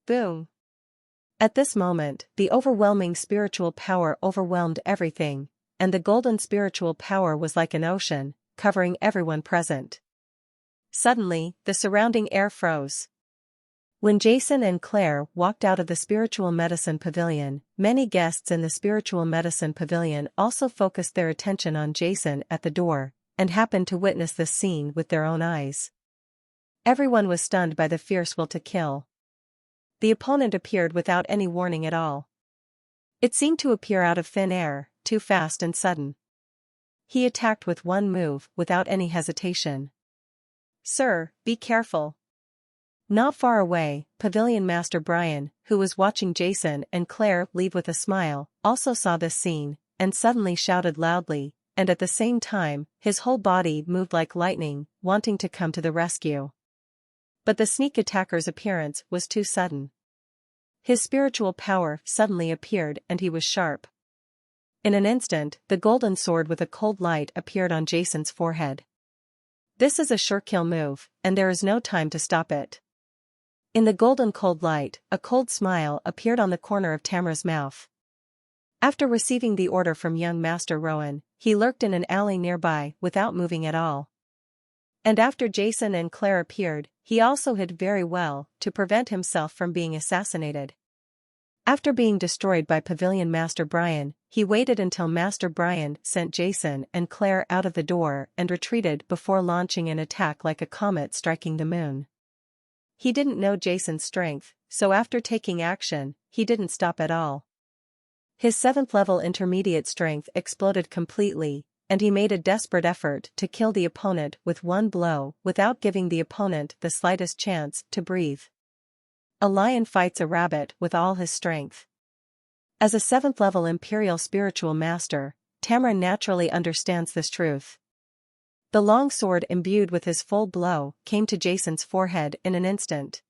Boom. At this moment, the overwhelming spiritual power overwhelmed everything, and the golden spiritual power was like an ocean, covering everyone present. Suddenly, the surrounding air froze. When Jason and Claire walked out of the spiritual medicine pavilion, many guests in the spiritual medicine pavilion also focused their attention on Jason at the door, and happened to witness this scene with their own eyes. Everyone was stunned by the fierce will to kill. The opponent appeared without any warning at all. It seemed to appear out of thin air, too fast and sudden. He attacked with one move, without any hesitation. "Sir, be careful." Not far away, Pavilion Master Brian, who was watching Jason and Claire leave with a smile, also saw this scene, and suddenly shouted loudly, and at the same time, his whole body moved like lightning, wanting to come to the rescue. But the sneak attacker's appearance was too sudden. His spiritual power suddenly appeared and he was sharp. In an instant, the golden sword with a cold light appeared on Jason's forehead. This is a sure kill move, and there is no time to stop it. In the golden cold light, a cold smile appeared on the corner of Tamara's mouth. After receiving the order from young Master Rowan, he lurked in an alley nearby without moving at all. And after Jason and Claire appeared, he also hid very well to prevent himself from being assassinated. After being destroyed by Pavilion Master Brian, he waited until Master Brian sent Jason and Claire out of the door and retreated before launching an attack like a comet striking the moon. He didn't know Jason's strength, so after taking action, he didn't stop at all. His 7th level intermediate strength exploded completely, and he made a desperate effort to kill the opponent with one blow without giving the opponent the slightest chance to breathe. A lion fights a rabbit with all his strength. As a 7th level Imperial Spiritual Master, Tamara naturally understands this truth. The long sword imbued with his full blow came to Jason's forehead in an instant.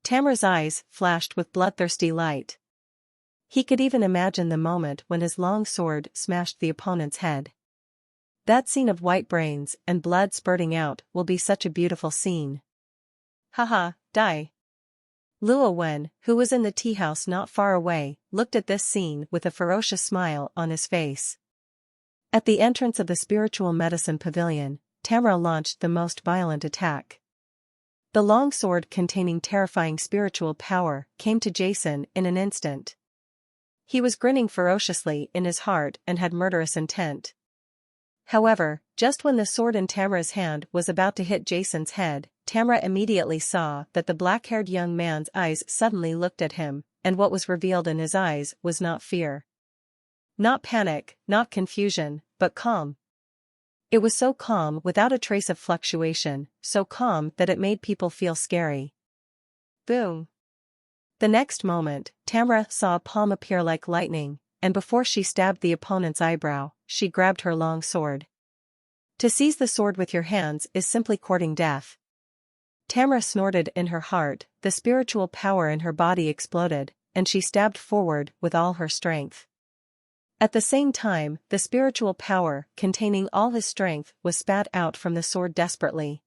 Tamara's eyes flashed with bloodthirsty light. He could even imagine the moment when his long sword smashed the opponent's head. That scene of white brains and blood spurting out will be such a beautiful scene. Haha, die. Luo Wen, who was in the tea house not far away, looked at this scene with a ferocious smile on his face. At the entrance of the spiritual medicine pavilion, Tamara launched the most violent attack. The long sword containing terrifying spiritual power came to Jason in an instant. He was grinning ferociously in his heart and had murderous intent. However, just when the sword in Tamara's hand was about to hit Jason's head, Tamara immediately saw that the black-haired young man's eyes suddenly looked at him, and what was revealed in his eyes was not fear. Not panic, not confusion, but calm. It was so calm without a trace of fluctuation, so calm that it made people feel scary. Boom. The next moment, Tamara saw a palm appear like lightning, and before she stabbed the opponent's eyebrow, she grabbed her long sword. To seize the sword with your hands is simply courting death. Tamara snorted in her heart, the spiritual power in her body exploded, and she stabbed forward with all her strength. At the same time, the spiritual power, containing all his strength, was spat out from the sword desperately.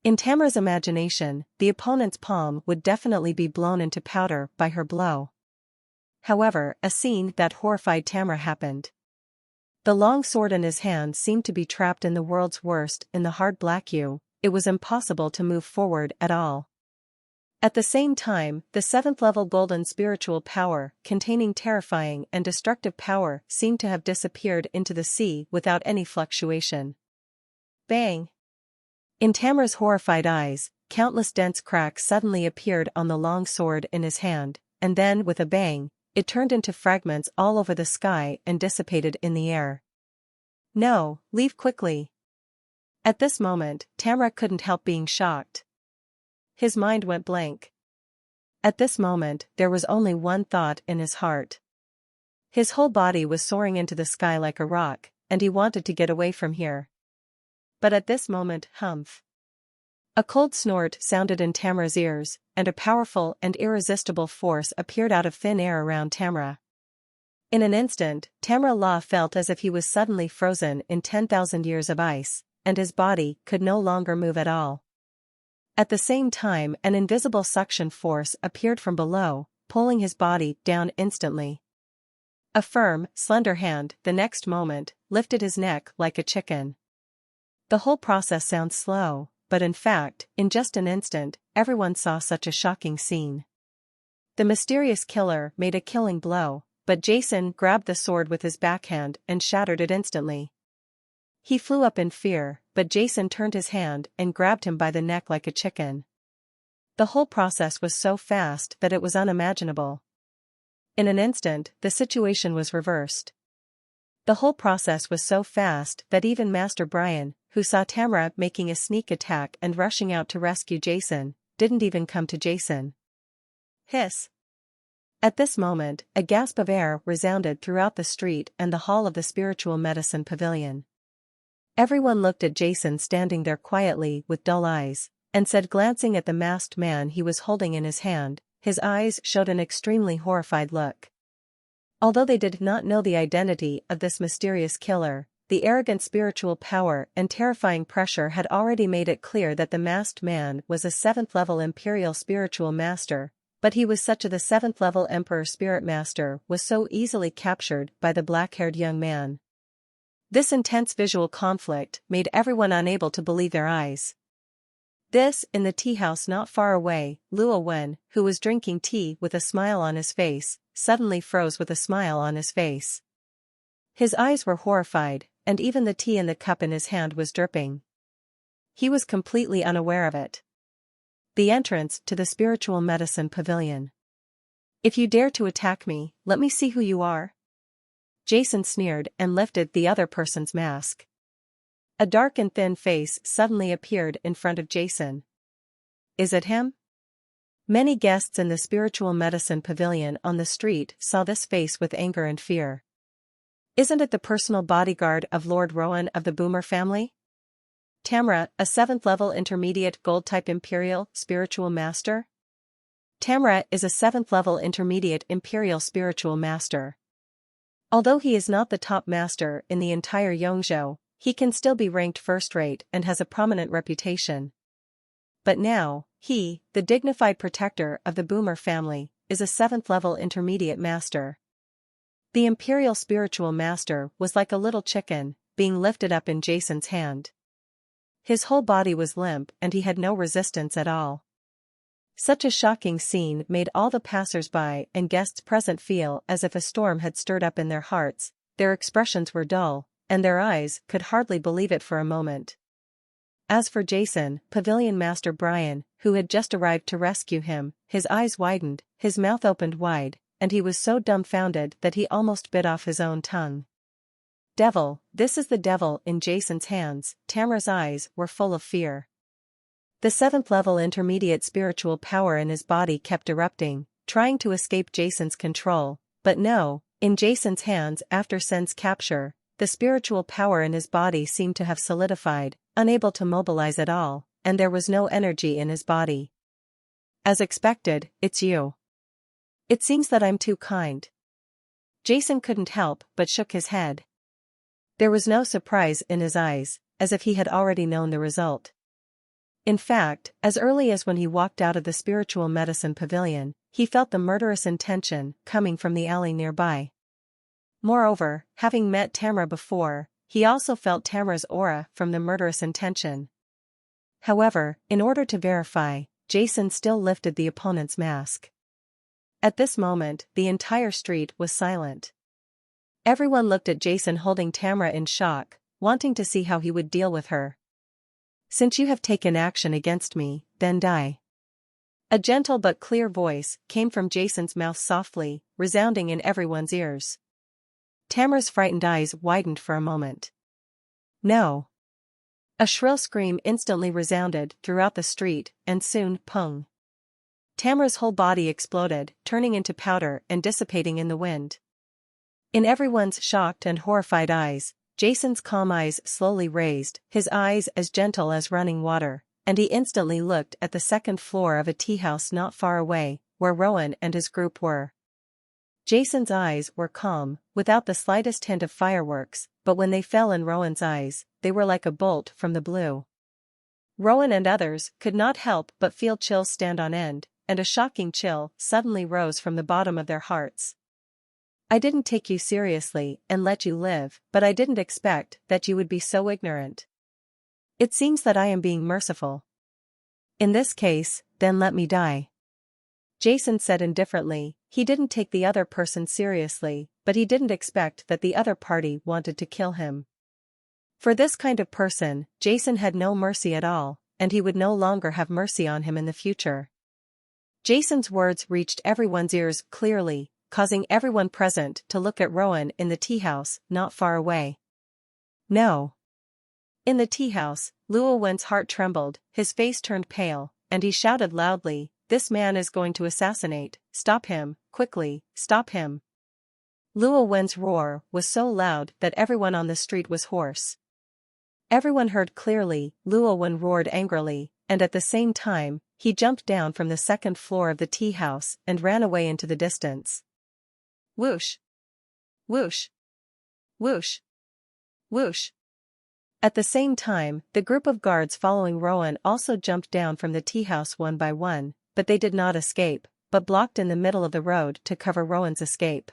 In Tamara's imagination, the opponent's palm would definitely be blown into powder by her blow. However, a scene that horrified Tamara happened. The long sword in his hand seemed to be trapped in the world's worst in the hard black hue. It was impossible to move forward at all. At the same time, the 7th level golden spiritual power, containing terrifying and destructive power, seemed to have disappeared into the sea without any fluctuation. Bang! In Tamara's horrified eyes, countless dense cracks suddenly appeared on the long sword in his hand, and then with a bang, it turned into fragments all over the sky and dissipated in the air. No, leave quickly. At this moment, Tamara couldn't help being shocked. His mind went blank. At this moment, there was only one thought in his heart. His whole body was soaring into the sky like a rock, and he wanted to get away from here. But at this moment, humph! A cold snort sounded in Tamara's ears, and a powerful and irresistible force appeared out of thin air around Tamara. In an instant, Tamara Law felt as if he was suddenly frozen in 10,000 years of ice, and his body could no longer move at all. At the same time, an invisible suction force appeared from below, pulling his body down instantly. A firm, slender hand, the next moment, lifted his neck like a chicken. The whole process sounds slow, but in fact, in just an instant, everyone saw such a shocking scene. The mysterious killer made a killing blow, but Jason grabbed the sword with his backhand and shattered it instantly. He flew up in fear, but Jason turned his hand and grabbed him by the neck like a chicken. The whole process was so fast that it was unimaginable. In an instant, the situation was reversed. The whole process was so fast that even Master Brian, who saw Tamara making a sneak attack and rushing out to rescue Jason, didn't even come to Jason. Hiss! At this moment, a gasp of air resounded throughout the street and the hall of the spiritual medicine pavilion. Everyone looked at Jason standing there quietly with dull eyes, and said, glancing at the masked man he was holding in his hand, his eyes showed an extremely horrified look. Although they did not know the identity of this mysterious killer, the arrogant spiritual power and terrifying pressure had already made it clear that the masked man was a 7th-level Imperial Spiritual Master, but he was such a the 7th-level Emperor Spirit Master was so easily captured by the black-haired young man. This intense visual conflict made everyone unable to believe their eyes. This, in the tea house not far away, Luo Wen, who was drinking tea with a smile on his face, suddenly froze with a smile on his face. His eyes were horrified, and even the tea in the cup in his hand was dripping. He was completely unaware of it. The entrance to the spiritual medicine pavilion. If you dare to attack me, let me see who you are. Jason sneered and lifted the other person's mask. A dark and thin face suddenly appeared in front of Jason. Is it him? Many guests in the spiritual medicine pavilion on the street saw this face with anger and fear. Isn't it the personal bodyguard of Lord Rowan of the Boomer family? Tamara, a 7th-level intermediate gold-type Imperial Spiritual Master? Tamara is a 7th-level intermediate Imperial Spiritual Master. Although he is not the top master in the entire Yongzhou, he can still be ranked first-rate and has a prominent reputation. But now, he, the dignified protector of the Boomer family, is a 7th-level intermediate master. The Imperial Spiritual Master was like a little chicken, being lifted up in Jason's hand. His whole body was limp and he had no resistance at all. Such a shocking scene made all the passers-by and guests present feel as if a storm had stirred up in their hearts, their expressions were dull, and their eyes could hardly believe it for a moment. As for Jason, Pavilion Master Brian, who had just arrived to rescue him, his eyes widened, his mouth opened wide, and he was so dumbfounded that he almost bit off his own tongue. Devil, this is the devil in Jason's hands. Tamara's eyes were full of fear. The 7th-level intermediate spiritual power in his body kept erupting, trying to escape Jason's control, but no, in Jason's hands after Sen's capture, the spiritual power in his body seemed to have solidified, unable to mobilize at all, and there was no energy in his body. As expected, it's you. It seems that I'm too kind. Jason couldn't help but shook his head. There was no surprise in his eyes, as if he had already known the result. In fact, as early as when he walked out of the spiritual medicine pavilion, he felt the murderous intention coming from the alley nearby. Moreover, having met Tamara before, he also felt Tamara's aura from the murderous intention. However, in order to verify, Jason still lifted the opponent's mask. At this moment, the entire street was silent. Everyone looked at Jason holding Tamara in shock, wanting to see how he would deal with her. Since you have taken action against me, then die. A gentle but clear voice came from Jason's mouth softly, resounding in everyone's ears. Tamara's frightened eyes widened for a moment. No. A shrill scream instantly resounded throughout the street, and soon, pung. Tamara's whole body exploded, turning into powder and dissipating in the wind. In everyone's shocked and horrified eyes, Jason's calm eyes slowly raised, his eyes as gentle as running water, and he instantly looked at the second floor of a tea house not far away, where Rowan and his group were. Jason's eyes were calm, without the slightest hint of fireworks, but when they fell in Rowan's eyes, they were like a bolt from the blue. Rowan and others could not help but feel chills stand on end, and a shocking chill suddenly rose from the bottom of their hearts. I didn't take you seriously and let you live, but I didn't expect that you would be so ignorant. It seems that I am being merciful. In this case, then let me die. Jason said indifferently. He didn't take the other person seriously, but he didn't expect that the other party wanted to kill him. For this kind of person, Jason had no mercy at all, and he would no longer have mercy on him in the future. Jason's words reached everyone's ears clearly, causing everyone present to look at Rowan in the tea house not far away. No. In the tea house, Luo Wen's heart trembled, his face turned pale, and he shouted loudly, "This man is going to assassinate, stop him, quickly, stop him." Luo Wen's roar was so loud that everyone on the street was hoarse. Everyone heard clearly. Luo Wen roared angrily, and at the same time, he jumped down from the second floor of the tea house and ran away into the distance. Whoosh! Whoosh! Whoosh! Whoosh! At the same time, the group of guards following Rowan also jumped down from the tea house one by one, but they did not escape, but blocked in the middle of the road to cover Rowan's escape.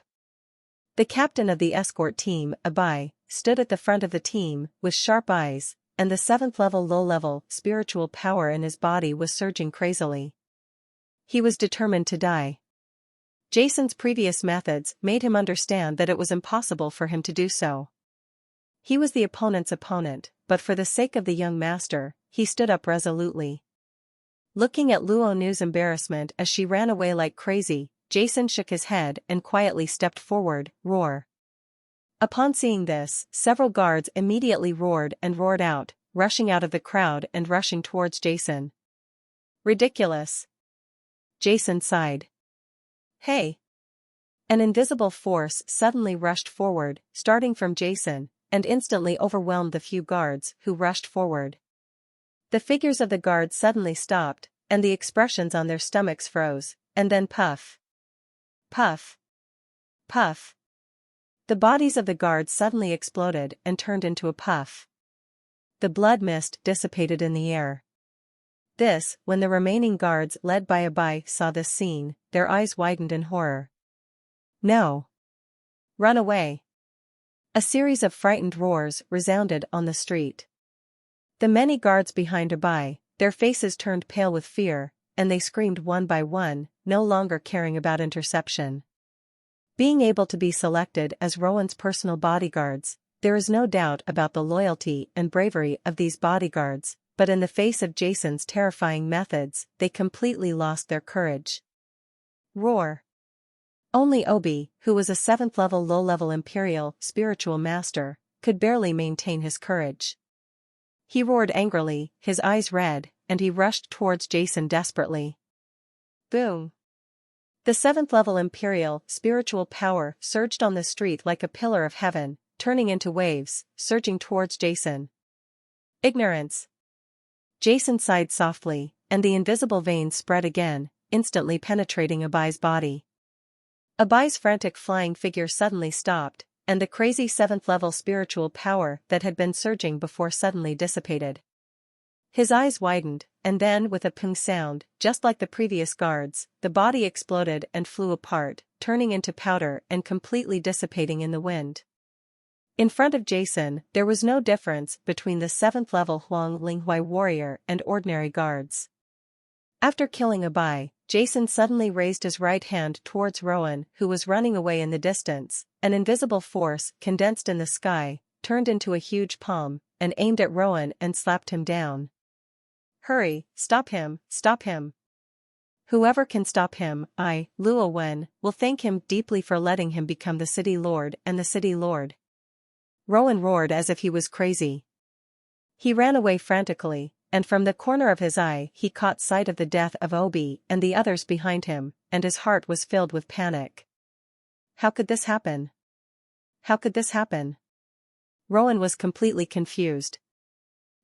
The captain of the escort team, Abai, stood at the front of the team with sharp eyes, and the 7th level low-level spiritual power in his body was surging crazily. He was determined to die. Jason's previous methods made him understand that it was impossible for him to do so. He was the opponent's opponent, but for the sake of the young master, he stood up resolutely. Looking at Luo Nu's embarrassment as she ran away like crazy, Jason shook his head and quietly stepped forward, roar. Upon seeing this, several guards immediately roared and roared out, rushing out of the crowd and rushing towards Jason. Ridiculous. Jason sighed. Hey! An invisible force suddenly rushed forward, starting from Jason, and instantly overwhelmed the few guards who rushed forward. The figures of the guards suddenly stopped, and the expressions on their stomachs froze, and then puff. Puff. Puff. The bodies of the guards suddenly exploded and turned into a puff. The blood mist dissipated in the air. When the remaining guards led by Abai saw this scene, their eyes widened in horror. No! Run away! A series of frightened roars resounded on the street. The many guards behind Abai, their faces turned pale with fear, and they screamed one by one, no longer caring about interception. Being able to be selected as Rowan's personal bodyguards, there is no doubt about the loyalty and bravery of these bodyguards, but in the face of Jason's terrifying methods, they completely lost their courage. Roar! Only Obi, who was a 7th level low-level imperial spiritual master, could barely maintain his courage. He roared angrily, his eyes red, and he rushed towards Jason desperately. Boom! The 7th level imperial spiritual power surged on the street like a pillar of heaven, turning into waves, surging towards Jason. Ignorance! Jason sighed softly, and the invisible veins spread again, instantly penetrating Abai's body. Abai's frantic flying figure suddenly stopped, and the crazy 7th level spiritual power that had been surging before suddenly dissipated. His eyes widened, and then with a ping sound, just like the previous guards, the body exploded and flew apart, turning into powder and completely dissipating in the wind. In front of Jason, there was no difference between the 7th level Huang Linghui warrior and ordinary guards. After killing Abai, Jason suddenly raised his right hand towards Rowan, who was running away in the distance. An invisible force condensed in the sky, turned into a huge palm, and aimed at Rowan and slapped him down. Hurry, stop him, stop him. Whoever can stop him, I, Luo Wen, will thank him deeply for letting him become the city lord and the city lord. Rowan roared as if he was crazy. He ran away frantically, and from the corner of his eye he caught sight of the death of Obi and the others behind him, and his heart was filled with panic. How could this happen? How could this happen? Rowan was completely confused.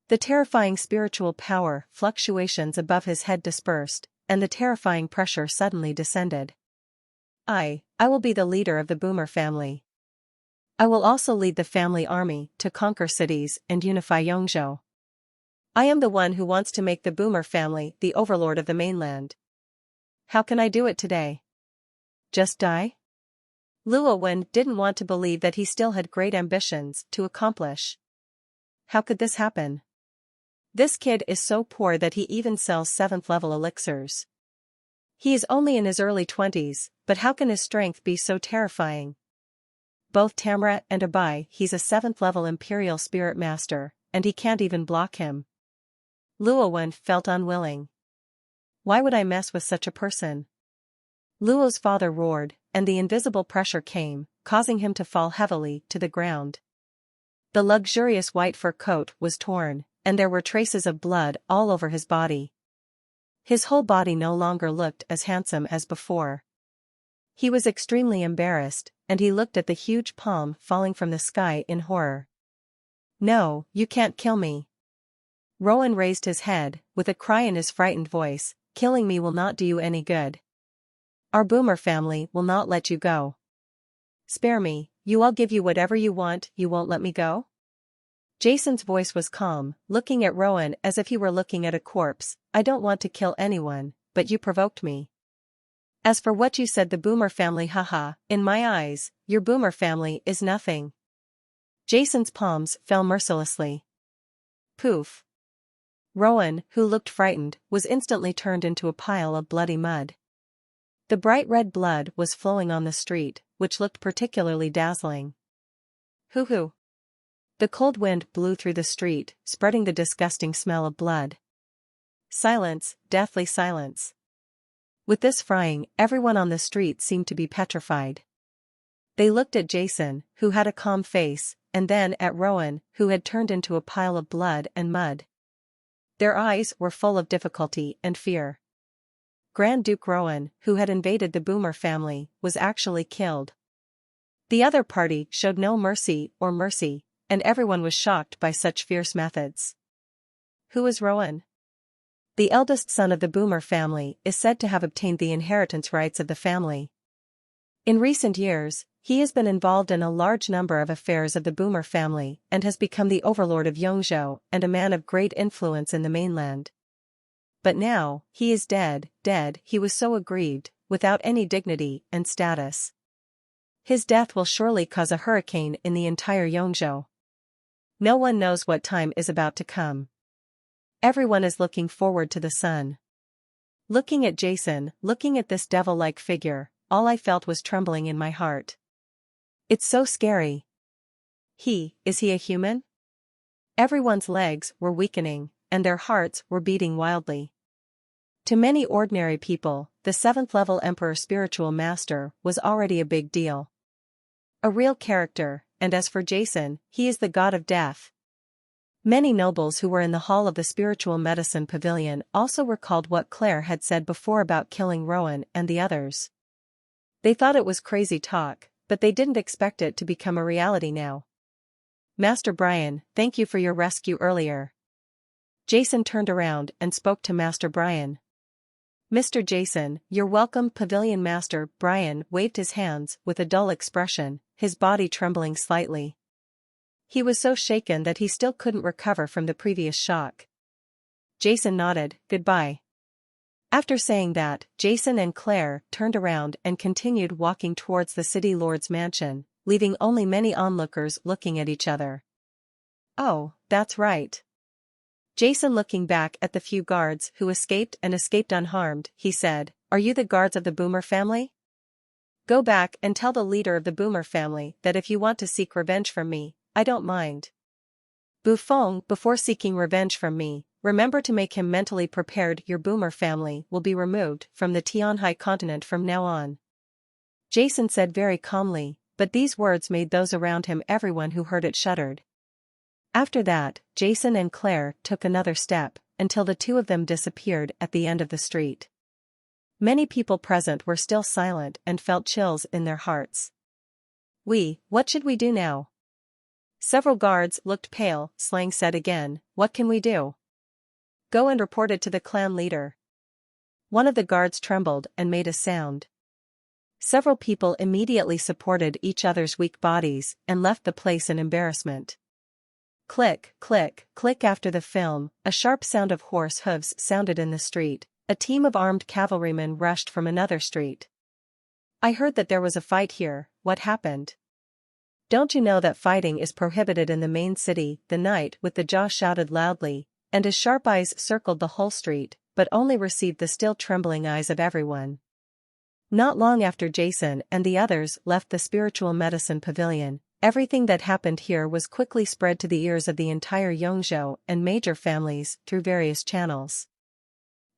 The terrifying spiritual power fluctuations above his head dispersed, and the terrifying pressure suddenly descended. I will be the leader of the Boomer family. I will also lead the family army to conquer cities and unify Yongzhou. I am the one who wants to make the Boomer family the overlord of the mainland. How can I do it today? Just die? Llewellyn didn't want to believe that he still had great ambitions to accomplish. How could this happen? This kid is so poor that he even sells 7th level elixirs. He is only in his early 20s, but how can his strength be so terrifying? Both Tamra and Abai, he's a 7th level Imperial Spirit Master, and he can't even block him. Llewellyn felt unwilling. Why would I mess with such a person? Luo's father roared, and the invisible pressure came, causing him to fall heavily to the ground. The luxurious white fur coat was torn, and there were traces of blood all over his body. His whole body no longer looked as handsome as before. He was extremely embarrassed, and he looked at the huge palm falling from the sky in horror. No, you can't kill me. Rowan raised his head, with a cry in his frightened voice, killing me will not do you any good. Our Boomer family will not let you go. Spare me, I'll give you whatever you want, you won't let me go? Jason's voice was calm, looking at Rowan as if he were looking at a corpse. I don't want to kill anyone, but you provoked me. As for what you said the Boomer family haha, in my eyes, your Boomer family is nothing. Jason's palms fell mercilessly. Poof. Rowan, who looked frightened, was instantly turned into a pile of bloody mud. The bright red blood was flowing on the street, which looked particularly dazzling. Hoo-hoo. The cold wind blew through the street, spreading the disgusting smell of blood. Silence, deathly silence. With this frying, everyone on the street seemed to be petrified. They looked at Jason, who had a calm face, and then at Rowan, who had turned into a pile of blood and mud. Their eyes were full of difficulty and fear. Grand Duke Rowan, who had invaded the Boomer family, was actually killed. The other party showed no mercy, and everyone was shocked by such fierce methods. Who is Rowan? The eldest son of the Boomer family is said to have obtained the inheritance rights of the family. In recent years, he has been involved in a large number of affairs of the Boomer family and has become the overlord of Yongzhou and a man of great influence in the mainland. But now, he is dead, he was so aggrieved, without any dignity and status. His death will surely cause a hurricane in the entire Yongzhou. No one knows what time is about to come. Everyone is looking forward to the sun. Looking at Jason, looking at this devil-like figure, all I felt was trembling in my heart. It's so scary. Is he a human? Everyone's legs were weakening, and their hearts were beating wildly. To many ordinary people, the 7th level Emperor Spiritual Master was already a big deal. A real character, and as for Jason, he is the god of death. Many nobles who were in the hall of the Spiritual Medicine Pavilion also recalled what Claire had said before about killing Rowan and the others. They thought it was crazy talk, but they didn't expect it to become a reality now. Master Brian, thank you for your rescue earlier. Jason turned around and spoke to Master Brian. Mr. Jason, you're welcome. Pavilion Master Brian waved his hands with a dull expression, his body trembling slightly. He was so shaken that he still couldn't recover from the previous shock. Jason nodded, goodbye. After saying that, Jason and Claire turned around and continued walking towards the city lord's mansion, leaving only many onlookers looking at each other. Oh, that's right. Jason, looking back at the few guards who escaped unharmed, he said, are you the guards of the Boomer family? Go back and tell the leader of the Boomer family that if you want to seek revenge from me, I don't mind. Bufong, before seeking revenge from me, remember to make him mentally prepared. Your Boomer family will be removed from the Tianhai continent from now on. Jason said very calmly, but these words made those around him, everyone who heard it, shuddered. After that, Jason and Claire took another step, until the two of them disappeared at the end of the street. Many people present were still silent and felt chills in their hearts. What should we do now? Several guards looked pale. Slang said again, what can we do? Go and report it to the clan leader. One of the guards trembled and made a sound. Several people immediately supported each other's weak bodies and left the place in embarrassment. Click, click, click. After the film, a sharp sound of horse hooves sounded in the street. A team of armed cavalrymen rushed from another street. I heard that there was a fight here. What happened? Don't you know that fighting is prohibited in the main city? The knight with the jaw shouted loudly, and his sharp eyes circled the whole street, but only received the still trembling eyes of everyone. Not long after Jason and the others left the spiritual medicine pavilion, everything that happened here was quickly spread to the ears of the entire Yongzhou and major families through various channels.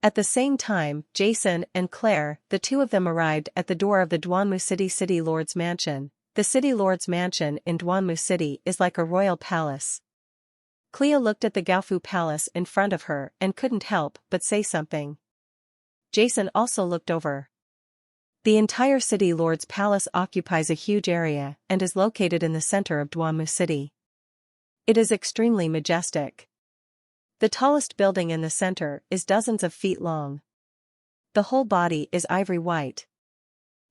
At the same time, Jason and Claire, the two of them, arrived at the door of the Duanmu City Lord's mansion. The City Lord's mansion in Duanmu City is like a royal palace. Clea looked at the Gaofu Palace in front of her and couldn't help but say something. Jason also looked over. The entire City Lord's palace occupies a huge area and is located in the center of Duanmu City. It is extremely majestic. The tallest building in the center is dozens of feet long. The whole body is ivory white.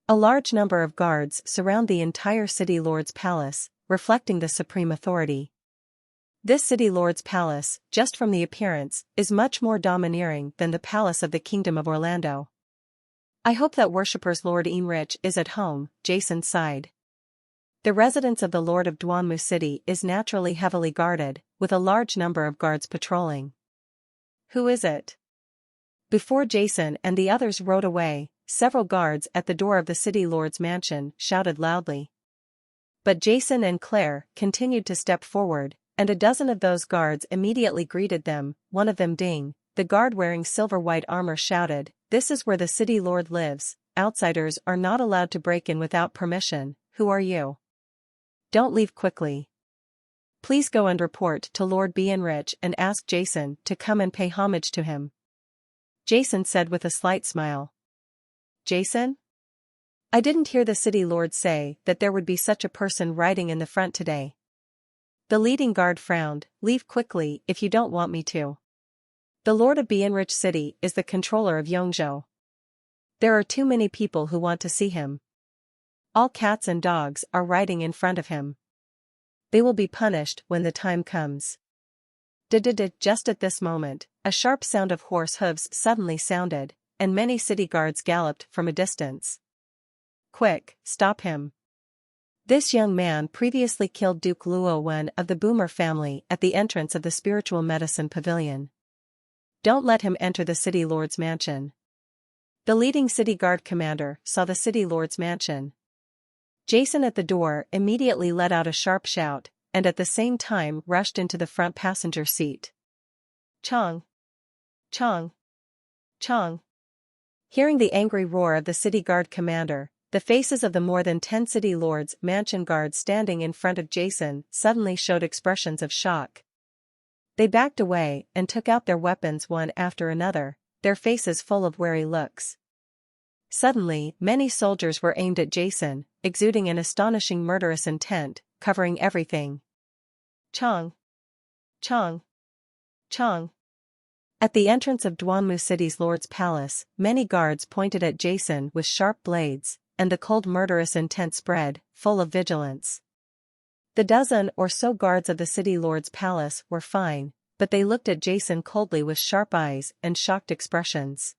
A large number of guards surround the entire City Lord's palace, reflecting the supreme authority. This City Lord's palace, just from the appearance, is much more domineering than the palace of the Kingdom of Orlando. I hope that worshippers Lord Heinrich is at home, Jason sighed. The residence of the Lord of Duanmu City is naturally heavily guarded, with a large number of guards patrolling. Who is it? Before Jason and the others rode away, several guards at the door of the City Lord's mansion shouted loudly. But Jason and Claire continued to step forward, and a dozen of those guards immediately greeted them. One of them, Ding, the guard wearing silver-white armor, shouted, "This is where the City Lord lives. Outsiders are not allowed to break in without permission. Who are you? Don't leave quickly. Please go and report to Lord Heinrich and ask Jason to come and pay homage to him." Jason said with a slight smile. Jason? I didn't hear the City Lord say that there would be such a person riding in the front today. The leading guard frowned. Leave quickly if you don't want me to. The Lord of Heinrich City is the controller of Yongzhou. There are too many people who want to see him. All cats and dogs are riding in front of him. They will be punished when the time comes. Just at this moment, a sharp sound of horse hooves suddenly sounded, and many city guards galloped from a distance. Quick, stop him. This young man previously killed Duke Luo Wen of the Boomer family at the entrance of the spiritual medicine pavilion. Don't let him enter the City Lord's mansion. The leading city guard commander saw the City Lord's mansion. Jason at the door immediately let out a sharp shout, and at the same time rushed into the front passenger seat. Chong! Chong! Chong! Hearing the angry roar of the city guard commander, the faces of the more than 10 City Lord's mansion guards standing in front of Jason suddenly showed expressions of shock. They backed away and took out their weapons one after another, their faces full of wary looks. Suddenly, many soldiers were aimed at Jason, exuding an astonishing murderous intent, covering everything. Chong! Chong! Chong! At the entrance of Duanmu City's Lord's Palace, many guards pointed at Jason with sharp blades, and the cold murderous intent spread, full of vigilance. The dozen or so guards of the City Lord's Palace were fine, but they looked at Jason coldly with sharp eyes and shocked expressions.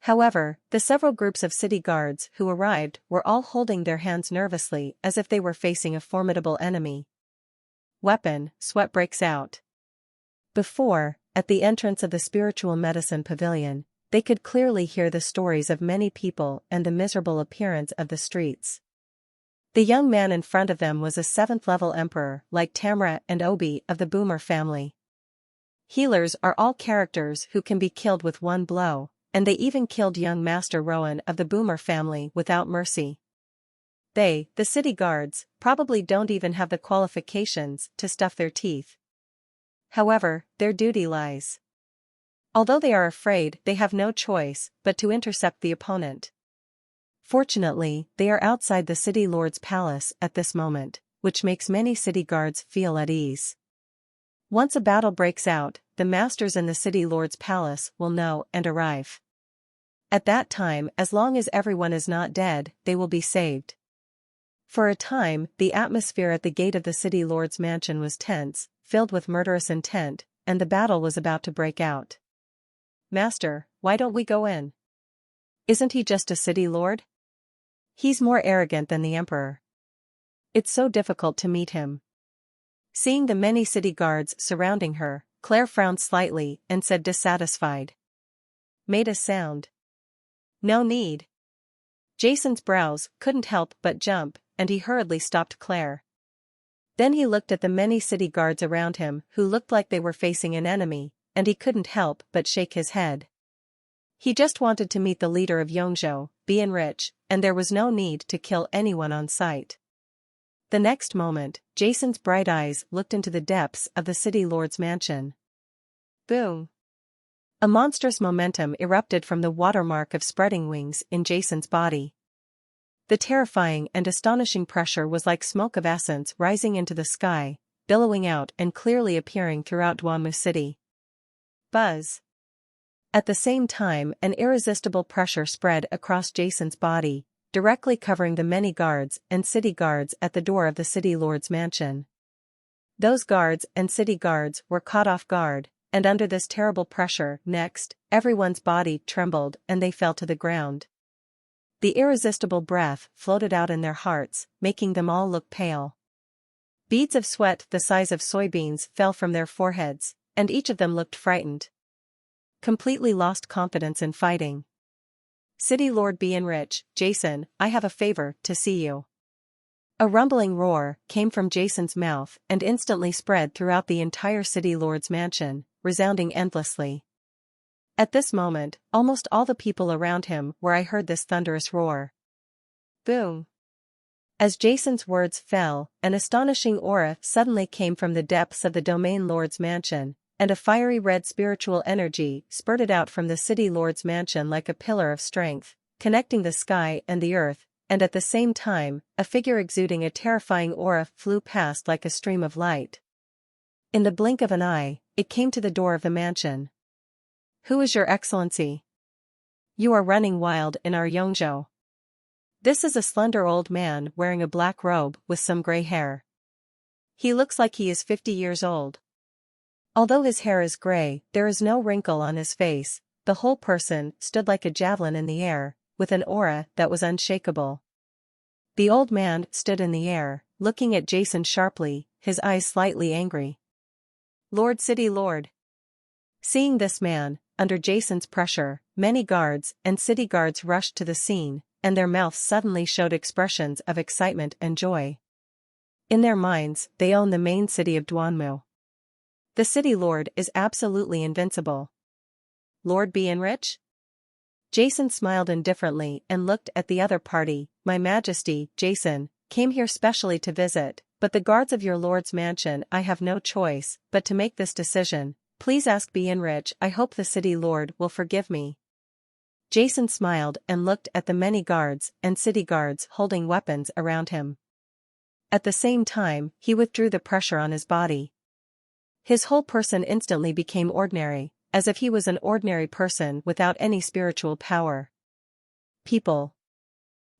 However, the several groups of city guards who arrived were all holding their hands nervously as if they were facing a formidable enemy. Weapon, sweat breaks out. Before, at the entrance of the spiritual medicine pavilion, they could clearly hear the stories of many people and the miserable appearance of the streets. The young man in front of them was a 7th-level emperor like Tamra and Obi of the Boomer family. Healers are all characters who can be killed with one blow, and they even killed young Master Rowan of the Boomer family without mercy. They, the city guards, probably don't even have the qualifications to stuff their teeth. However, their duty lies. Although they are afraid, they have no choice but to intercept the opponent. Fortunately, they are outside the City Lord's palace at this moment, which makes many city guards feel at ease. Once a battle breaks out, the masters in the City Lord's palace will know and arrive. At that time, as long as everyone is not dead, they will be saved. For a time, the atmosphere at the gate of the city lord's mansion was tense, filled with murderous intent, and the battle was about to break out. "Master, why don't we go in? Isn't he just a city lord? He's more arrogant than the emperor. It's so difficult to meet him." Seeing the many city guards surrounding her, Claire frowned slightly and said dissatisfied. "Made a sound. No need." Jason's brows couldn't help but jump, and he hurriedly stopped Claire. Then he looked at the many city guards around him who looked like they were facing an enemy, and he couldn't help but shake his head. He just wanted to meet the leader of Yongzhou, be enriched, and there was no need to kill anyone on sight. The next moment, Jason's bright eyes looked into the depths of the city lord's mansion. Boom! A monstrous momentum erupted from the watermark of spreading wings in Jason's body. The terrifying and astonishing pressure was like smoke of essence rising into the sky, billowing out and clearly appearing throughout Duanmu City. Buzz! At the same time, an irresistible pressure spread across Jason's body, directly covering the many guards and city guards at the door of the city lord's mansion. Those guards and city guards were caught off guard, and under this terrible pressure, everyone's body trembled and they fell to the ground. The irresistible breath floated out in their hearts, making them all look pale. Beads of sweat the size of soybeans fell from their foreheads, and each of them looked frightened. Completely lost confidence in fighting. "City Lord be enriched, Jason, I have a favor to see you." A rumbling roar came from Jason's mouth and instantly spread throughout the entire city lord's mansion, resounding endlessly. At this moment, almost all the people around him where I heard this thunderous roar. Boom! As Jason's words fell, an astonishing aura suddenly came from the depths of the domain lord's mansion, and a fiery red spiritual energy spurted out from the city lord's mansion like a pillar of strength, connecting the sky and the earth, and at the same time, a figure exuding a terrifying aura flew past like a stream of light. In the blink of an eye, it came to the door of the mansion. "Who is your excellency? You are running wild in our Yongzhou." This is a slender old man wearing a black robe with some gray hair. He looks like he is 50 years old. Although his hair is gray, there is no wrinkle on his face. The whole person stood like a javelin in the air, with an aura that was unshakable. The old man stood in the air, looking at Jason sharply, his eyes slightly angry. "Lord City Lord." Seeing this man, under Jason's pressure, many guards and city guards rushed to the scene, and their mouths suddenly showed expressions of excitement and joy. In their minds, they own the main city of Duanmu. The city lord is absolutely invincible. "Lord be enriched?" Jason smiled indifferently and looked at the other party. "My Majesty, Jason, came here specially to visit, but the guards of your lord's mansion I have no choice but to make this decision. Please ask be enriched. I hope the city lord will forgive me." Jason smiled and looked at the many guards and city guards holding weapons around him. At the same time, he withdrew the pressure on his body. His whole person instantly became ordinary, as if he was an ordinary person without any spiritual power. People.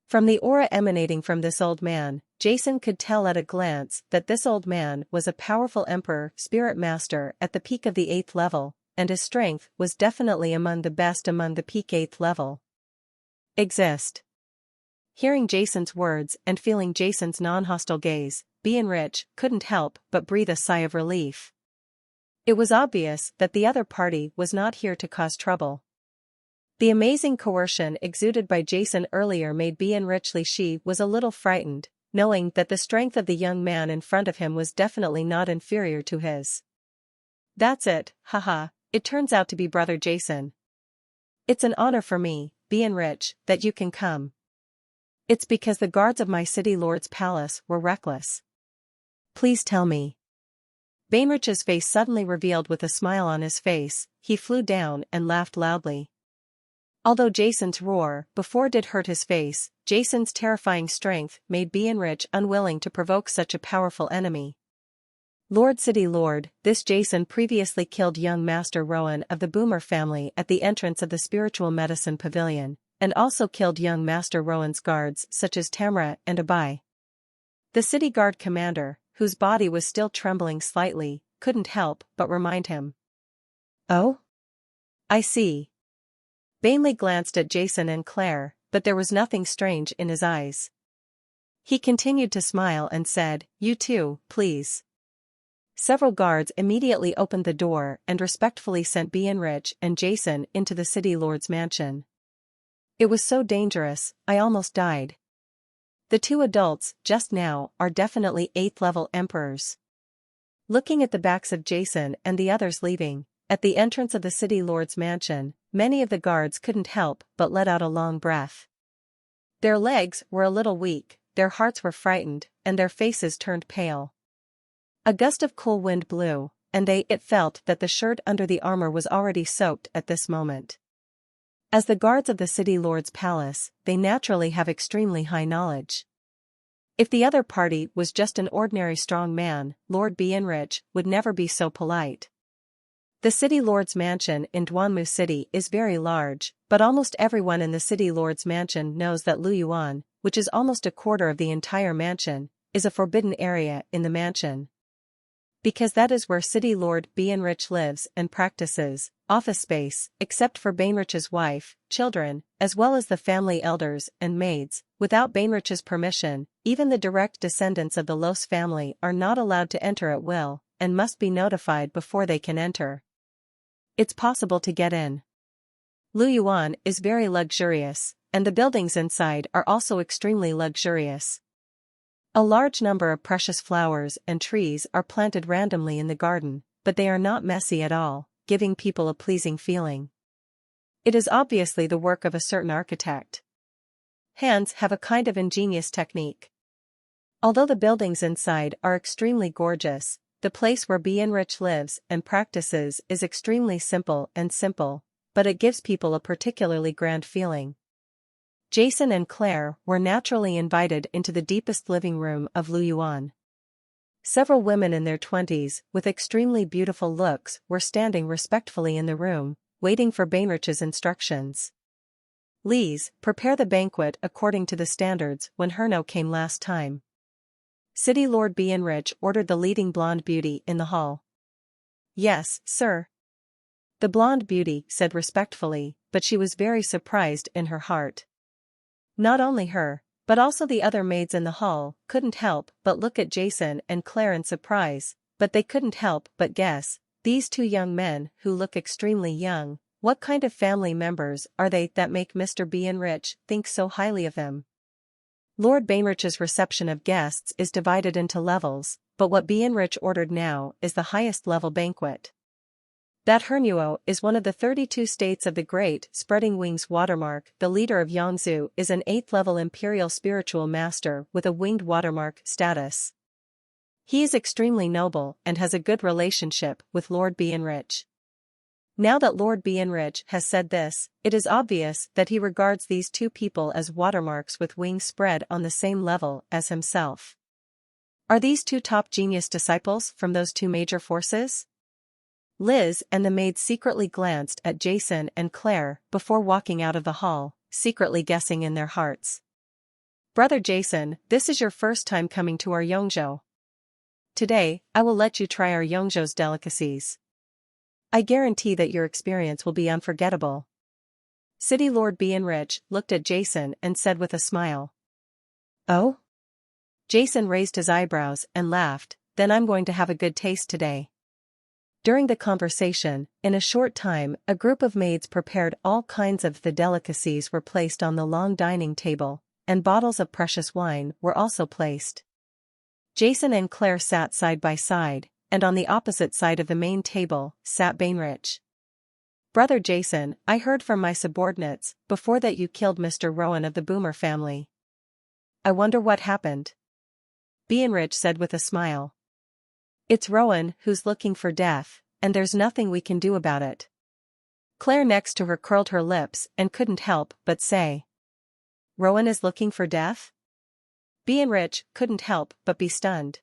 From the aura emanating from this old man, Jason could tell at a glance that this old man was a powerful emperor spirit master at the peak of the 8th level, and his strength was definitely among the best among the peak 8th level. Exist. Hearing Jason's words and feeling Jason's non-hostile gaze, be enriched couldn't help but breathe a sigh of relief. It was obvious that the other party was not here to cause trouble. The amazing coercion exuded by Jason earlier made be enriched. She was a little frightened, knowing that the strength of the young man in front of him was definitely not inferior to his. "That's it, haha, it turns out to be brother Jason. It's an honor for me, be enriched, that you can come. It's because the guards of my city lord's palace were reckless. Please tell me." Bainrich's face suddenly revealed with a smile on his face. He flew down and laughed loudly. Although Jason's roar before did hurt his face, Jason's terrifying strength made be enriched unwilling to provoke such a powerful enemy. "Lord City Lord, this Jason previously killed young Master Rowan of the Boomer family at the entrance of the Spiritual Medicine Pavilion, and also killed young Master Rowan's guards such as Tamra and Abai. The city guard commander, whose body was still trembling slightly, couldn't help but remind him. Oh? I see. Bainley glanced at Jason and Claire, but there was nothing strange in his eyes. He continued to smile and said, "You too, please." Several guards immediately opened the door and respectfully sent Bienrich and Jason into the city lord's mansion. It was so dangerous, I almost died. The two adults, just now, are definitely 8th-level emperors. Looking at the backs of Jason and the others leaving, at the entrance of the city lord's mansion, many of the guards couldn't help but let out a long breath. Their legs were a little weak, their hearts were frightened, and their faces turned pale. A gust of cool wind blew, and it felt that the shirt under the armor was already soaked at this moment. As the guards of the city lord's palace, they naturally have extremely high knowledge. If the other party was just an ordinary strong man, Lord Bienrich would never be so polite. The city lord's mansion in Duanmu City is very large, but almost everyone in the city lord's mansion knows that Luyuan, which is almost a quarter of the entire mansion, is a forbidden area in the mansion. Because that is where City Lord Bienrich lives and practices, office space, except for Bainrich's wife, children, as well as the family elders and maids. Without Bainrich's permission, even the direct descendants of the Los family are not allowed to enter at will, and must be notified before they can enter. It's possible to get in. Luyuan is very luxurious, and the buildings inside are also extremely luxurious. A large number of precious flowers and trees are planted randomly in the garden, but they are not messy at all, giving people a pleasing feeling. It is obviously the work of a certain architect. Hands have a kind of ingenious technique. Although the buildings inside are extremely gorgeous, the place where Bienrich lives and practices is extremely simple, but it gives people a particularly grand feeling. Jason and Claire were naturally invited into the deepest living room of Luyuan. Several women in their 20s, with extremely beautiful looks, were standing respectfully in the room, waiting for Bainrich's instructions. "Please, prepare the banquet according to the standards when Herno came last time." City Lord Bienrich ordered the leading blonde beauty in the hall. "Yes, sir." The blonde beauty said respectfully, but she was very surprised in her heart. Not only her, but also the other maids in the hall, couldn't help but look at Jason and Claire in surprise, but they couldn't help but guess, these two young men who look extremely young, what kind of family members are they that make Mr. Bienrich think so highly of them? Lord Bainrich's reception of guests is divided into levels, but what Bienrich ordered now is the highest level banquet. That Hernuo is one of the 32 states of the Great Spreading Wings Watermark. The leader of Yangzhou is an 8th-level imperial spiritual master with a winged watermark status. He is extremely noble and has a good relationship with Lord Bienrich. Now that Lord Bienrich has said this, it is obvious that he regards these two people as watermarks with wings spread on the same level as himself. Are these two top genius disciples from those two major forces? Liz and the maid secretly glanced at Jason and Claire before walking out of the hall, secretly guessing in their hearts. "Brother Jason, this is your first time coming to our Yongzhou. Today, I will let you try our Yongzhou's delicacies. I guarantee that your experience will be unforgettable." City Lord Bienrich looked at Jason and said with a smile. "Oh?" Jason raised his eyebrows and laughed, "Then I'm going to have a good taste today." During the conversation, in a short time, a group of maids prepared all kinds of the delicacies were placed on the long dining table, and bottles of precious wine were also placed. Jason and Claire sat side by side, and on the opposite side of the main table sat Bainrich. "Brother Jason, I heard from my subordinates before that you killed Mr. Rowan of the Boomer family. I wonder what happened?" Bienrich said with a smile. "It's Rowan who's looking for death, and there's nothing we can do about it." Claire next to her curled her lips and couldn't help but say, "Rowan is looking for death?" Bienrich couldn't help but be stunned.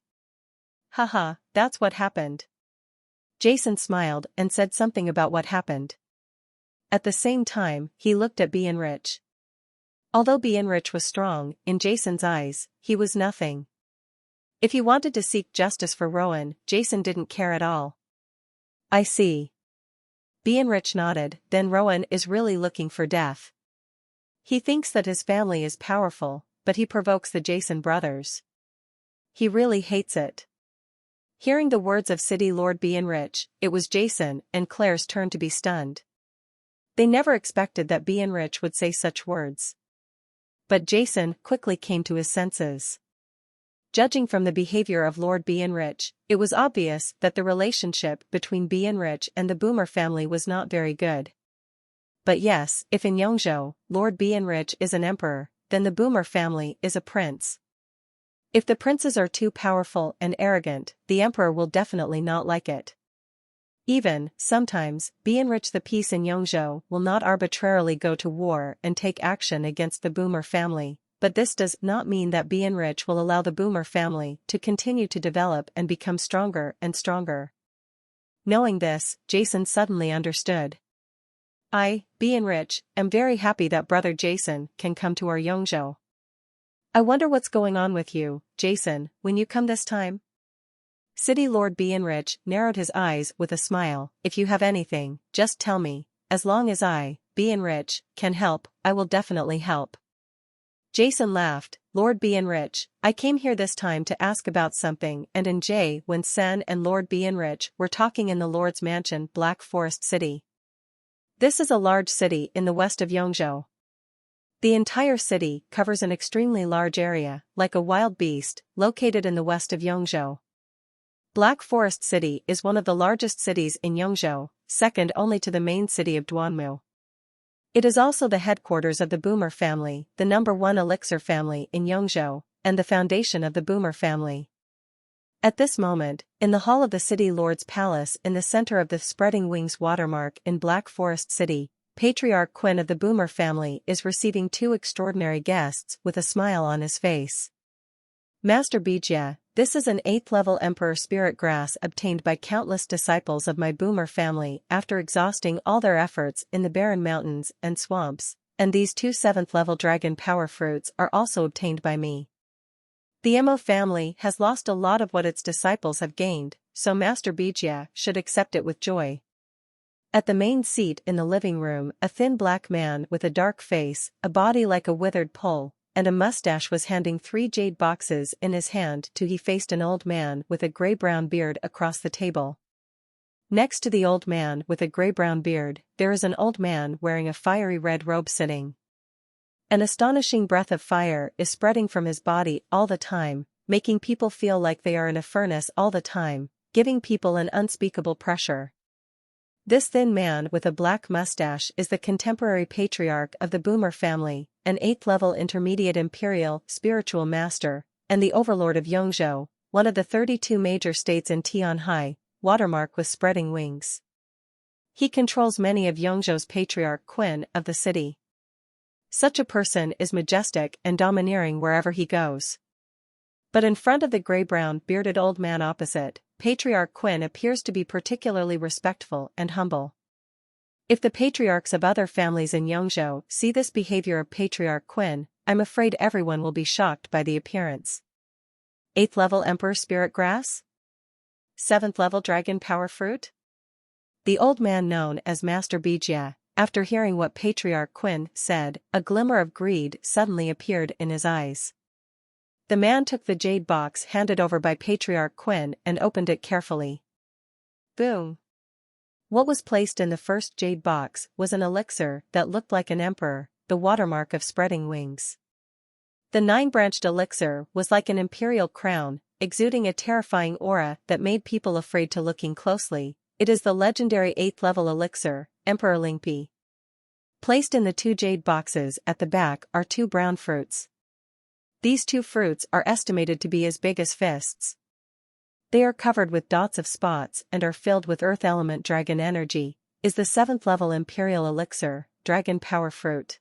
"Haha, that's what happened." Jason smiled and said something about what happened. At the same time, he looked at Bienrich. Although Bienrich was strong, in Jason's eyes, he was nothing. If he wanted to seek justice for Rowan, Jason didn't care at all. I see. Bienrich nodded, then Rowan is really looking for death. He thinks that his family is powerful, but he provokes the Jason brothers. He really hates it. Hearing the words of City Lord Bienrich, it was Jason and Claire's turn to be stunned. They never expected that Bienrich would say such words. But Jason quickly came to his senses. Judging from the behavior of Lord Bienrich, it was obvious that the relationship between Bienrich and the Boomer family was not very good. But yes, if in Yongzhou, Lord Bienrich is an emperor, then the Boomer family is a prince. If the princes are too powerful and arrogant, the emperor will definitely not like it. Even, sometimes, Bienrich the peace in Yongzhou will not arbitrarily go to war and take action against the Boomer family, but this does not mean that Bienrich will allow the Boomer family to continue to develop and become stronger and stronger. Knowing this, Jason suddenly understood. I, Bienrich, am very happy that brother Jason can come to our Yongzhou. I wonder what's going on with you, Jason, when you come this time? City Lord Bienrich narrowed his eyes with a smile. If you have anything, just tell me. As long as I, Bienrich, can help, I will definitely help. Jason laughed. Lord Bienrich, I came here this time to ask about something, and in J when Sen and Lord Bienrich were talking in the Lord's Mansion, Black Forest City. This is a large city in the west of Yongzhou. The entire city covers an extremely large area, like a wild beast, located in the west of Yongzhou. Black Forest City is one of the largest cities in Yongzhou, second only to the main city of Duanmu. It is also the headquarters of the Boomer family, the #1 elixir family in Yongzhou, and the foundation of the Boomer family. At this moment, in the hall of the City Lord's Palace in the center of the Spreading Wings watermark in Black Forest City, Patriarch Quinn of the Boomer family is receiving two extraordinary guests with a smile on his face. Master Bijia, this is an 8th-level Emperor Spirit Grass obtained by countless disciples of my Boomer family after exhausting all their efforts in the barren mountains and swamps, and these two 7th-level Dragon Power Fruits are also obtained by me. The Mo family has lost a lot of what its disciples have gained, so Master Bijia should accept it with joy. At the main seat in the living room, a thin black man with a dark face, a body like a withered pole, and a mustache was handing 3 jade boxes in his hand to he faced an old man with a gray-brown beard across the table. Next to the old man with a gray-brown beard, there is an old man wearing a fiery red robe sitting. An astonishing breath of fire is spreading from his body all the time, making people feel like they are in a furnace all the time, giving people an unspeakable pressure. This thin man with a black mustache is the contemporary patriarch of the Boomer family, an 8th-level intermediate imperial spiritual master, and the overlord of Yongzhou, one of the 32 major states in Tianhai, watermark with spreading wings. He controls many of Yongzhou's Patriarch Quinn of the city. Such a person is majestic and domineering wherever he goes. But in front of the gray-brown bearded old man opposite, Patriarch Quinn appears to be particularly respectful and humble. If the patriarchs of other families in Yongzhou see this behavior of Patriarch Quinn, I'm afraid everyone will be shocked by the appearance. 8th-level Emperor Spirit Grass? 7th-level Dragon Power Fruit? The old man known as Master Bijia, after hearing what Patriarch Quinn said, a glimmer of greed suddenly appeared in his eyes. The man took the jade box handed over by Patriarch Quinn and opened it carefully. Boom! What was placed in the first jade box was an elixir that looked like an emperor, the watermark of spreading wings. The 9-branched elixir was like an imperial crown, exuding a terrifying aura that made people afraid to looking closely. It is the legendary 8th-level elixir, Emperor Lingpi. Placed in the 2 jade boxes at the back are 2 brown fruits. These 2 fruits are estimated to be as big as fists. They are covered with dots of spots and are filled with earth element dragon energy, is the 7th-level imperial elixir, Dragon Power Fruit.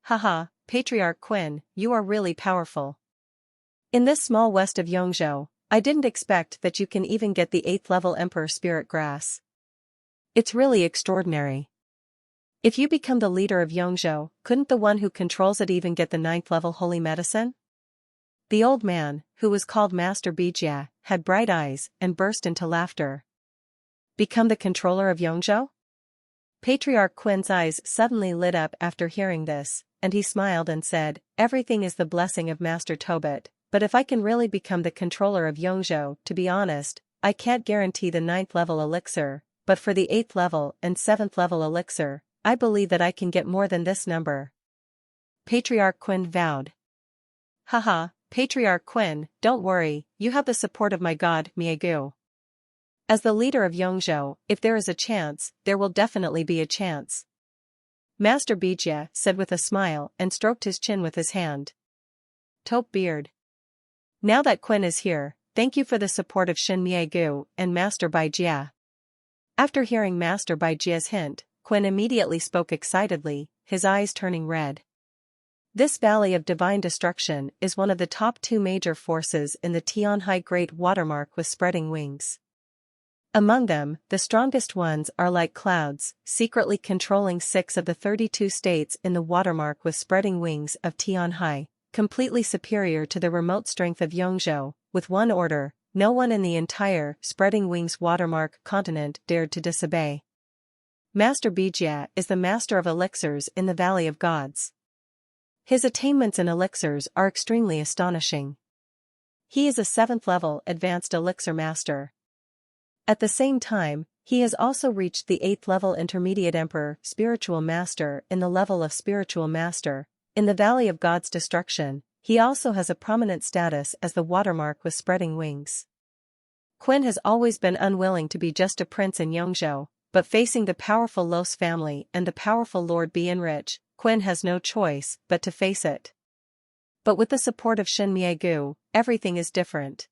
Haha, Patriarch Quinn, you are really powerful. In this small west of Yongzhou, I didn't expect that you can even get the 8th-level Emperor Spirit Grass. It's really extraordinary. If you become the leader of Yongzhou, couldn't the one who controls it even get the 9th-level Holy Medicine? The old man, who was called Master Bijia, had bright eyes and burst into laughter. Become the controller of Yongzhou? Patriarch Qin's eyes suddenly lit up after hearing this, and he smiled and said, everything is the blessing of Master Tobit, but if I can really become the controller of Yongzhou, to be honest, I can't guarantee the 9th level elixir, but for the 8th level and 7th level elixir, I believe that I can get more than this number. Patriarch Qin vowed. Haha, Patriarch Qin, don't worry, you have the support of my god, Miegu. As the leader of Yongzhou, if there is a chance, there will definitely be a chance. Master Bijia said with a smile and stroked his chin with his hand. Taupe beard. Now that Qin is here, thank you for the support of Shin Miegu and Master Bijia. After hearing Master Bijia's hint, Qin immediately spoke excitedly, his eyes turning red. This Valley of Divine Destruction is one of the top 2 major forces in the Tianhai Great Watermark with spreading wings. Among them, the strongest ones are like clouds, secretly controlling 6 of the 32 states in the watermark with spreading wings of Tianhai, completely superior to the remote strength of Yongzhou, with one order, no one in the entire spreading wings watermark continent dared to disobey. Master Bijia is the master of elixirs in the Valley of Gods. His attainments in elixirs are extremely astonishing. He is a 7th level advanced elixir master. At the same time, he has also reached the 8th level intermediate emperor spiritual master in the level of spiritual master. In the Valley of God's destruction, he also has a prominent status as the watermark with spreading wings. Qin has always been unwilling to be just a prince in Yongzhou, but facing the powerful Los family and the powerful Lord Bianrich, Qin has no choice but to face it. But with the support of Shin Miegu, everything is different.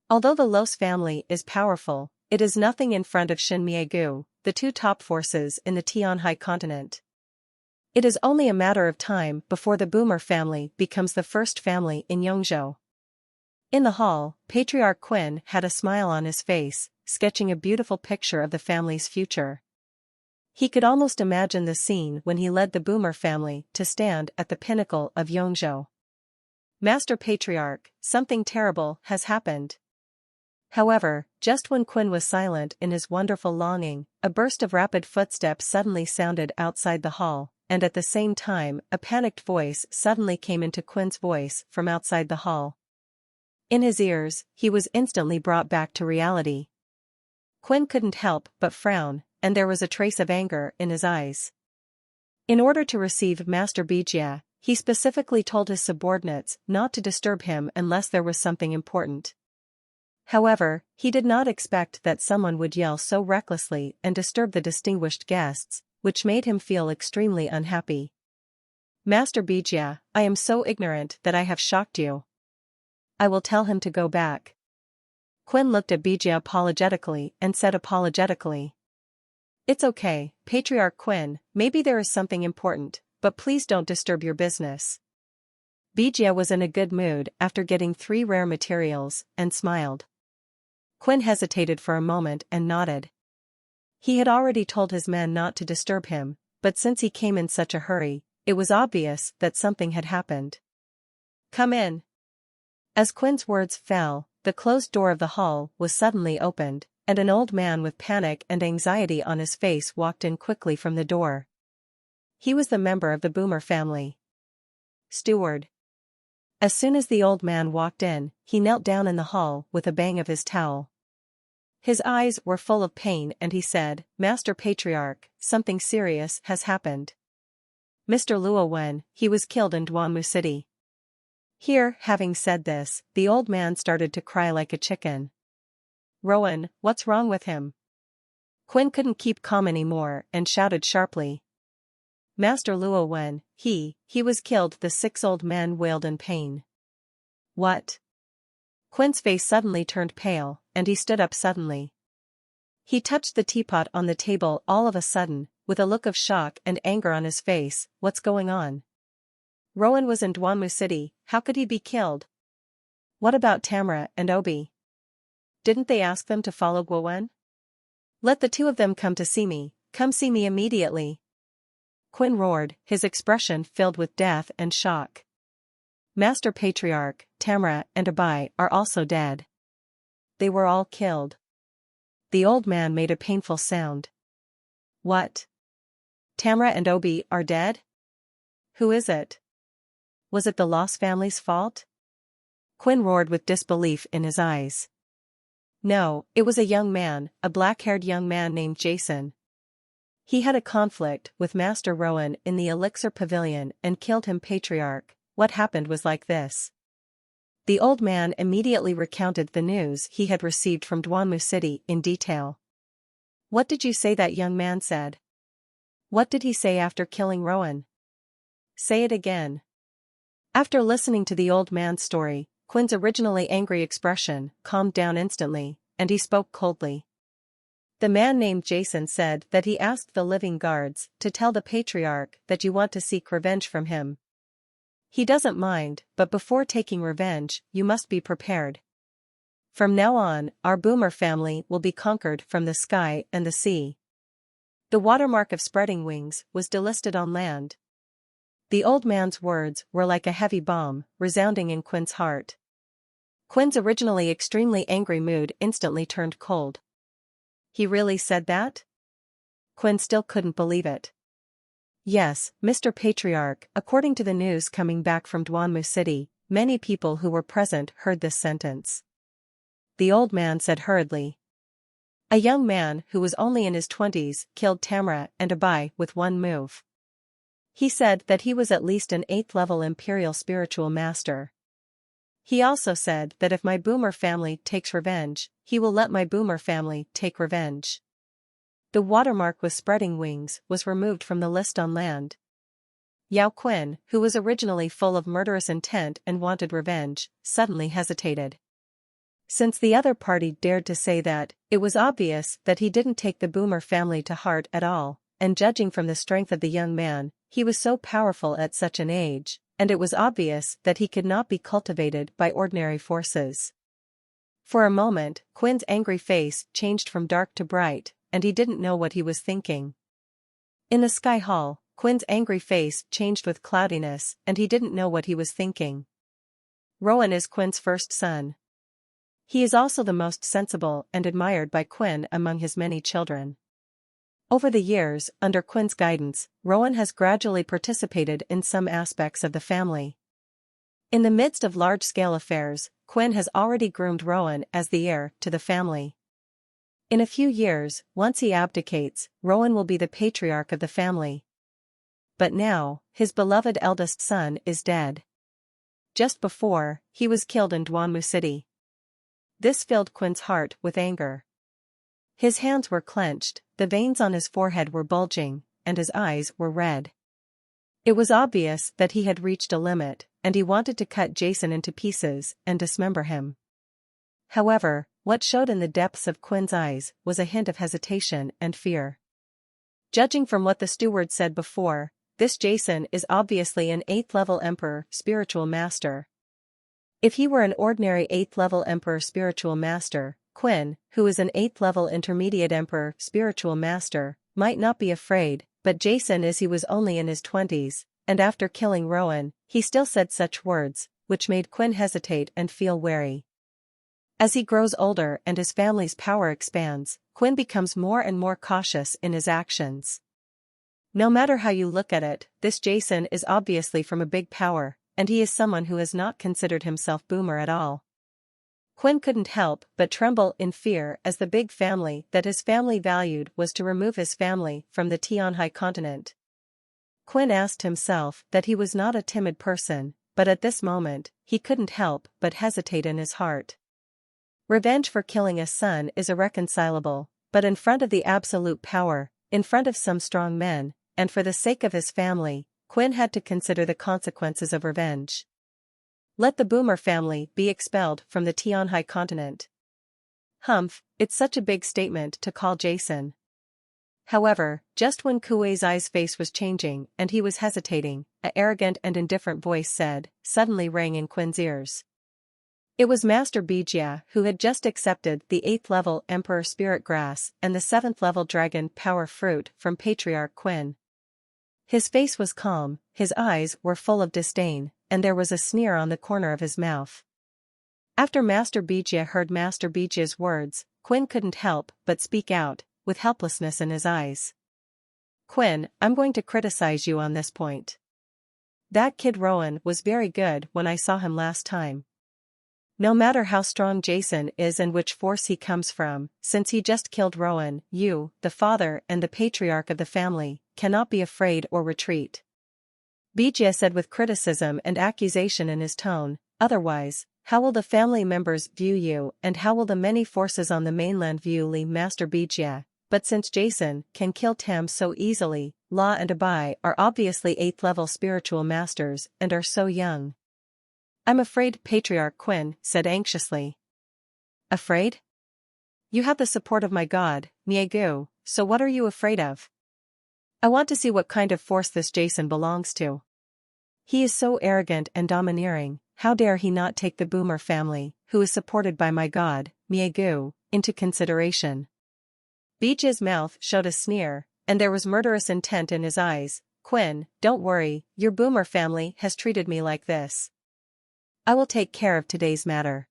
Although the Los family is powerful, it is nothing in front of Shin Miegu, the 2 top forces in the Tianhai continent. It is only a matter of time before the Boomer family becomes the first family in Yongzhou. In the hall, Patriarch Qin had a smile on his face, sketching a beautiful picture of the family's future. He could almost imagine the scene when he led the Boomer family to stand at the pinnacle of Yongzhou. Master Patriarch, something terrible has happened. However, just when Qin was silent in his wonderful longing, a burst of rapid footsteps suddenly sounded outside the hall, and at the same time, a panicked voice suddenly came into Qin's voice from outside the hall. In his ears, he was instantly brought back to reality. Qin couldn't help but frown, and there was a trace of anger in his eyes. In order to receive Master Bijia, he specifically told his subordinates not to disturb him unless there was something important. However, he did not expect that someone would yell so recklessly and disturb the distinguished guests, which made him feel extremely unhappy. Master Bijia, I am so ignorant that I have shocked you. I will tell him to go back. Qin looked at Bijia apologetically and said apologetically. It's okay, Patriarch Qin, maybe there is something important, but please don't disturb your business. Bijia was in a good mood after getting 3 rare materials, and smiled. Qin hesitated for a moment and nodded. He had already told his men not to disturb him, but since he came in such a hurry, it was obvious that something had happened. Come in. As Qin's words fell, the closed door of the hall was suddenly opened, and an old man with panic and anxiety on his face walked in quickly from the door. He was the member of the Boomer family. Steward. As soon as the old man walked in, he knelt down in the hall with a bang of his towel. His eyes were full of pain and he said, Master Patriarch, something serious has happened. Mr. Luo Wen, he was killed in Duanmu City. Here, having said this, the old man started to cry like a chicken. Rowan, what's wrong with him? Qin couldn't keep calm anymore and shouted sharply. Master Luo Wen, he was killed, the 6 old men wailed in pain. What? Qin's face suddenly turned pale, and he stood up suddenly. He touched the teapot on the table all of a sudden, with a look of shock and anger on his face. What's going on? Rowan was in Duanmu City, how could he be killed? What about Tamara and Obi? Didn't they ask them to follow Guowen? Let the 2 of them come to see me, come see me immediately. Qin roared, his expression filled with death and shock. Master Patriarch, Tamra and Abai are also dead. They were all killed. The old man made a painful sound. What? Tamra and Obi are dead? Who is it? Was it the Loss family's fault? Quinn roared with disbelief in his eyes. No, it was a young man, a black-haired young man named Jason. He had a conflict with Master Rowan in the elixir pavilion and killed him. Patriarch. What happened was like this. The old man immediately recounted the news he had received from Dwanmu City in detail. What did you say that young man said? What did he say after killing Rowan? Say it again. After listening to the old man's story, Quinn's originally angry expression calmed down instantly, and he spoke coldly. The man named Jason said that he asked the living guards to tell the Patriarch that you want to seek revenge from him. He doesn't mind, but before taking revenge, you must be prepared. From now on, our Boomer family will be conquered from the sky and the sea. The watermark of spreading wings was delisted on land. The old man's words were like a heavy bomb, resounding in Quinn's heart. Quinn's originally extremely angry mood instantly turned cold. He really said that? Quinn still couldn't believe it. Yes, Mr. Patriarch, according to the news coming back from Dwanmu City, many people who were present heard this sentence. The old man said hurriedly. A young man who was only in his 20s killed Tamra and Abai with one move. He said that he was at least an 8th-level Imperial Spiritual Master. He also said that if my Boomer family takes revenge, he will let my Boomer family take revenge. The watermark with spreading wings was removed from the list on land. Yao Quinn, who was originally full of murderous intent and wanted revenge, suddenly hesitated. Since the other party dared to say that, it was obvious that he didn't take the Boomer family to heart at all, and judging from the strength of the young man, he was so powerful at such an age, and it was obvious that he could not be cultivated by ordinary forces. For a moment, Quinn's angry face changed from dark to bright, and he didn't know what he was thinking. In the Sky Hall, Quinn's angry face changed with cloudiness, and he didn't know what he was thinking. Rowan is Quinn's first son. He is also the most sensible and admired by Quinn among his many children. Over the years, under Quinn's guidance, Rowan has gradually participated in some aspects of the family. In the midst of large-scale affairs, Quinn has already groomed Rowan as the heir to the family. In a few years, once he abdicates, Rowan will be the patriarch of the family. But now, his beloved eldest son is dead. Just before, he was killed in Dwanmu City. This filled Quinn's heart with anger. His hands were clenched, the veins on his forehead were bulging, and his eyes were red. It was obvious that he had reached a limit, and he wanted to cut Jason into pieces and dismember him. However, what showed in the depths of Quinn's eyes was a hint of hesitation and fear. Judging from what the steward said before, this Jason is obviously an 8th-level Emperor Spiritual Master. If he were an ordinary 8th-level Emperor Spiritual Master, Quinn, who is an 8th-level Intermediate Emperor Spiritual Master, might not be afraid, but Jason, as he was only in his 20s, and after killing Rowan, he still said such words, which made Quinn hesitate and feel wary. As he grows older and his family's power expands, Quinn becomes more and more cautious in his actions. No matter how you look at it, this Jason is obviously from a big power, and he is someone who has not considered himself Boomer at all. Quinn couldn't help but tremble in fear as the big family that his family valued was to remove his family from the Tianhai continent. Quinn asked himself that he was not a timid person, but at this moment, he couldn't help but hesitate in his heart. Revenge for killing a son is irreconcilable, but in front of the absolute power, in front of some strong men, and for the sake of his family, Quinn had to consider the consequences of revenge. Let the Boomer family be expelled from the Tianhai continent. Humph, it's such a big statement to call Jason. However, just when Kuei's eyes face was changing and he was hesitating, an arrogant and indifferent voice said, suddenly rang in Quinn's ears. It was Master Bijia who had just accepted the 8th-level Emperor Spirit Grass and the 7th-level Dragon Power Fruit from Patriarch Quinn. His face was calm, his eyes were full of disdain, and there was a sneer on the corner of his mouth. After Master Bijia heard Master Bijia's words, Quinn couldn't help but speak out, with helplessness in his eyes. "Quinn, I'm going to criticize you on this point. That kid Rowan was very good when I saw him last time. No matter how strong Jason is and which force he comes from, since he just killed Rowan, you, the father and the patriarch of the family, cannot be afraid or retreat." Bijia said with criticism and accusation in his tone, "Otherwise, how will the family members view you and how will the many forces on the mainland view Lee?" Master Bijia, but since Jason can kill Tam so easily, La and Abai are obviously 8th level spiritual masters and are so young. "I'm afraid," Patriarch Quinn said anxiously. "Afraid? You have the support of my god, Miegu, so what are you afraid of? I want to see what kind of force this Jason belongs to. He is so arrogant and domineering, how dare he not take the Boomer family, who is supported by my god, Miegu, into consideration?" Bijia's mouth showed a sneer, and there was murderous intent in his eyes. "Quinn, don't worry, your Boomer family has treated me like this. I will take care of today's matter.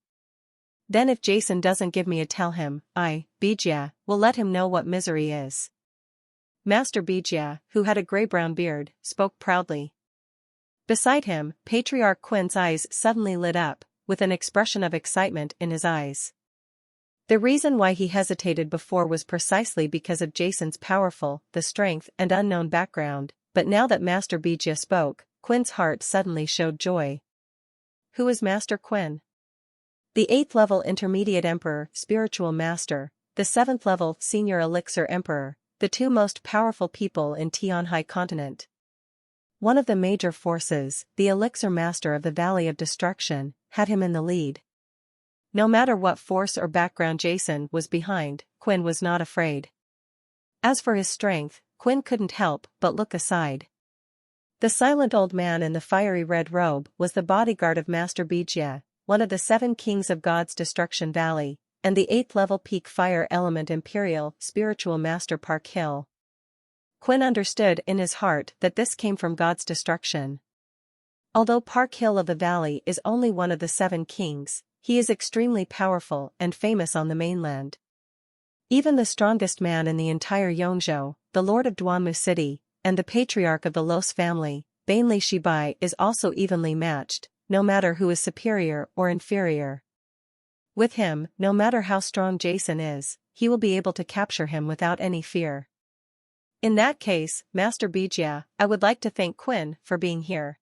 Then if Jason doesn't give me a tell him, I, Bijia, will let him know what misery is." Master Bijia, who had a gray-brown beard, spoke proudly. Beside him, Patriarch Quinn's eyes suddenly lit up, with an expression of excitement in his eyes. The reason why he hesitated before was precisely because of Jason's powerful, the strength and unknown background, but now that Master Bijia spoke, Quinn's heart suddenly showed joy. Who is Master Quinn? The 8th level intermediate emperor, spiritual master, the 7th level senior elixir emperor, the two most powerful people in Tianhai continent. One of the major forces, the elixir master of the Valley of Destruction, had him in the lead. No matter what force or background Jason was behind, Quinn was not afraid. As for his strength, Quinn couldn't help but look aside. The silent old man in the fiery red robe was the bodyguard of Master Bijia, one of the 7 kings of God's Destruction Valley, and the 8th level peak fire element imperial spiritual master Park Hill. Quinn understood in his heart that this came from God's destruction. Although Park Hill of the Valley is only one of the 7 kings, he is extremely powerful and famous on the mainland. Even the strongest man in the entire Yongzhou, the Lord of Duanmu City, and the patriarch of the Los family, Bainli Shibai, is also evenly matched, no matter who is superior or inferior. With him, no matter how strong Jason is, he will be able to capture him without any fear. In that case, Master Bijia, I would like to thank Quinn for being here.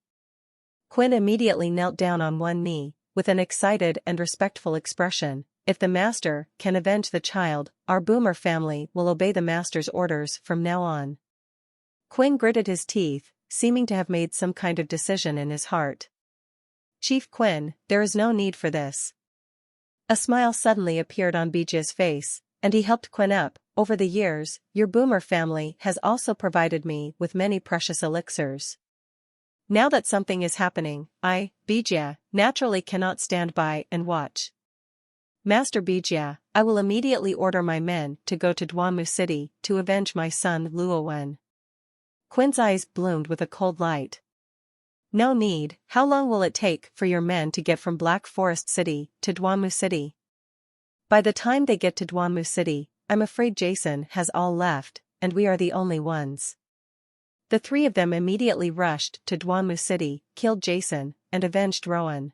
Quinn immediately knelt down on one knee, with an excited and respectful expression. "If the master can avenge the child, our Boomer family will obey the master's orders from now on." Quinn gritted his teeth, seeming to have made some kind of decision in his heart. "Chief Quinn, there is no need for this." A smile suddenly appeared on Bijia's face, and he helped Quinn up. "Over the years, your Boomer family has also provided me with many precious elixirs. Now that something is happening, I, Bijia, naturally cannot stand by and watch. Master Bijia, I will immediately order my men to go to Duanmu City to avenge my son Luowen." Quinn's eyes bloomed with a cold light. "No need. How long will it take for your men to get from Black Forest City to Duanmu City?" "By the time they get to Duanmu City, I'm afraid Jason has all left, and we are the only ones." The 3 of them immediately rushed to Duanmu City, killed Jason, and avenged Rowan.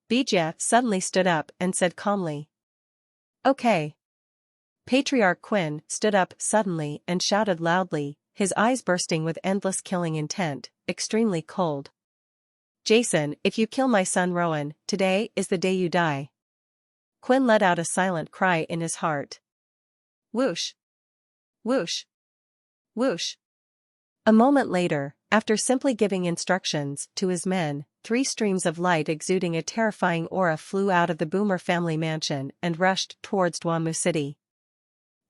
Bijia suddenly stood up and said calmly, "Okay." Patriarch Quinn stood up suddenly and shouted loudly, his eyes bursting with endless killing intent, extremely cold. "Jason, if you kill my son Rowan, today is the day you die." Quinn let out a silent cry in his heart. Whoosh! Whoosh! Whoosh! A moment later, after simply giving instructions to his men, 3 streams of light exuding a terrifying aura flew out of the Boomer family mansion and rushed towards Duanmu City.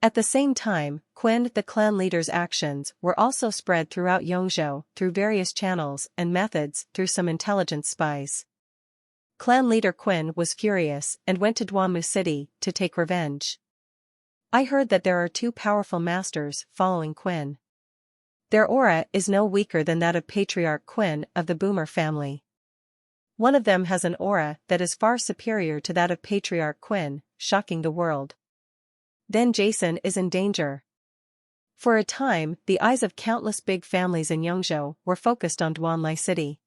At the same time, Quinn the clan leader's actions were also spread throughout Yongzhou through various channels and methods through some intelligence spies. Clan leader Quinn was furious and went to Duanmu City to take revenge. "I heard that there are 2 powerful masters following Quinn. Their aura is no weaker than that of Patriarch Quinn of the Boomer family. One of them has an aura that is far superior to that of Patriarch Quinn, shocking the world. Then Jason is in danger. For a time, the eyes of countless big families in Yongzhou were focused on Duanlai City.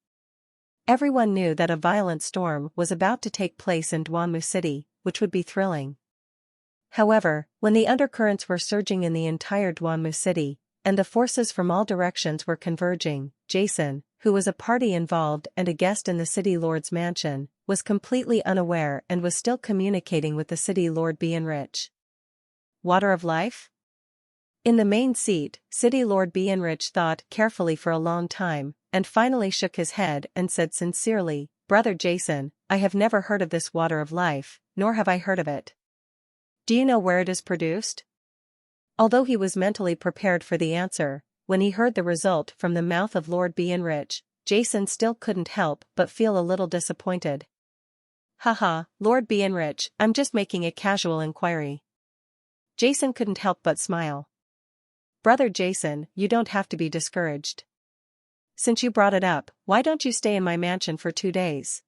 Everyone knew that a violent storm was about to take place in Duanmu City, which would be thrilling. However, when the undercurrents were surging in the entire Duanmu City, and the forces from all directions were converging, Jason, who was a party involved and a guest in the city lord's mansion, was completely unaware and was still communicating with the city lord Bienrich. Water of life? In the main seat, City Lord Bienrich thought carefully for a long time, and finally shook his head and said sincerely, "Brother Jason, I have never heard of this water of life, nor have I heard of it. Do you know where it is produced?" Although he was mentally prepared for the answer, when he heard the result from the mouth of Lord Bienrich, Jason still couldn't help but feel a little disappointed. "Haha, Lord Bienrich, I'm just making a casual inquiry." Jason couldn't help but smile. "Brother Jason, you don't have to be discouraged. Since you brought it up, why don't you stay in my mansion for 2 days?"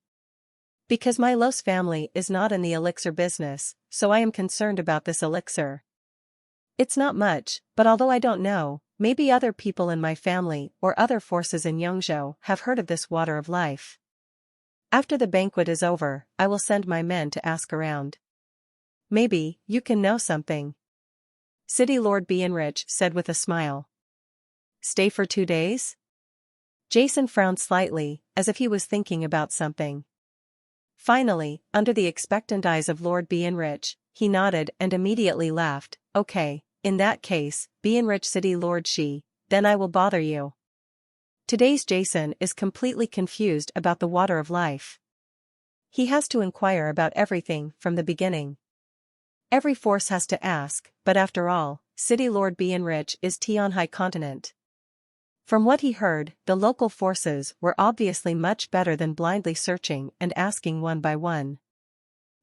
"Because my Los family is not in the elixir business, so I am concerned about this elixir. It's not much, but although I don't know, maybe other people in my family or other forces in Yongzhou have heard of this water of life. After the banquet is over, I will send my men to ask around. Maybe you can know something," City Lord Bienrich said with a smile. "Stay for 2 days?" Jason frowned slightly, as if he was thinking about something. Finally, under the expectant eyes of Lord Bienrich, he nodded and immediately laughed. "Okay, in that case, Bienrich City Lord Shi, then I will bother you." Today's Jason is completely confused about the water of life. He has to inquire about everything from the beginning. Every force has to ask, but after all, City Lord Bienrich is Tianhai Continent. From what he heard, the local forces were obviously much better than blindly searching and asking one by one.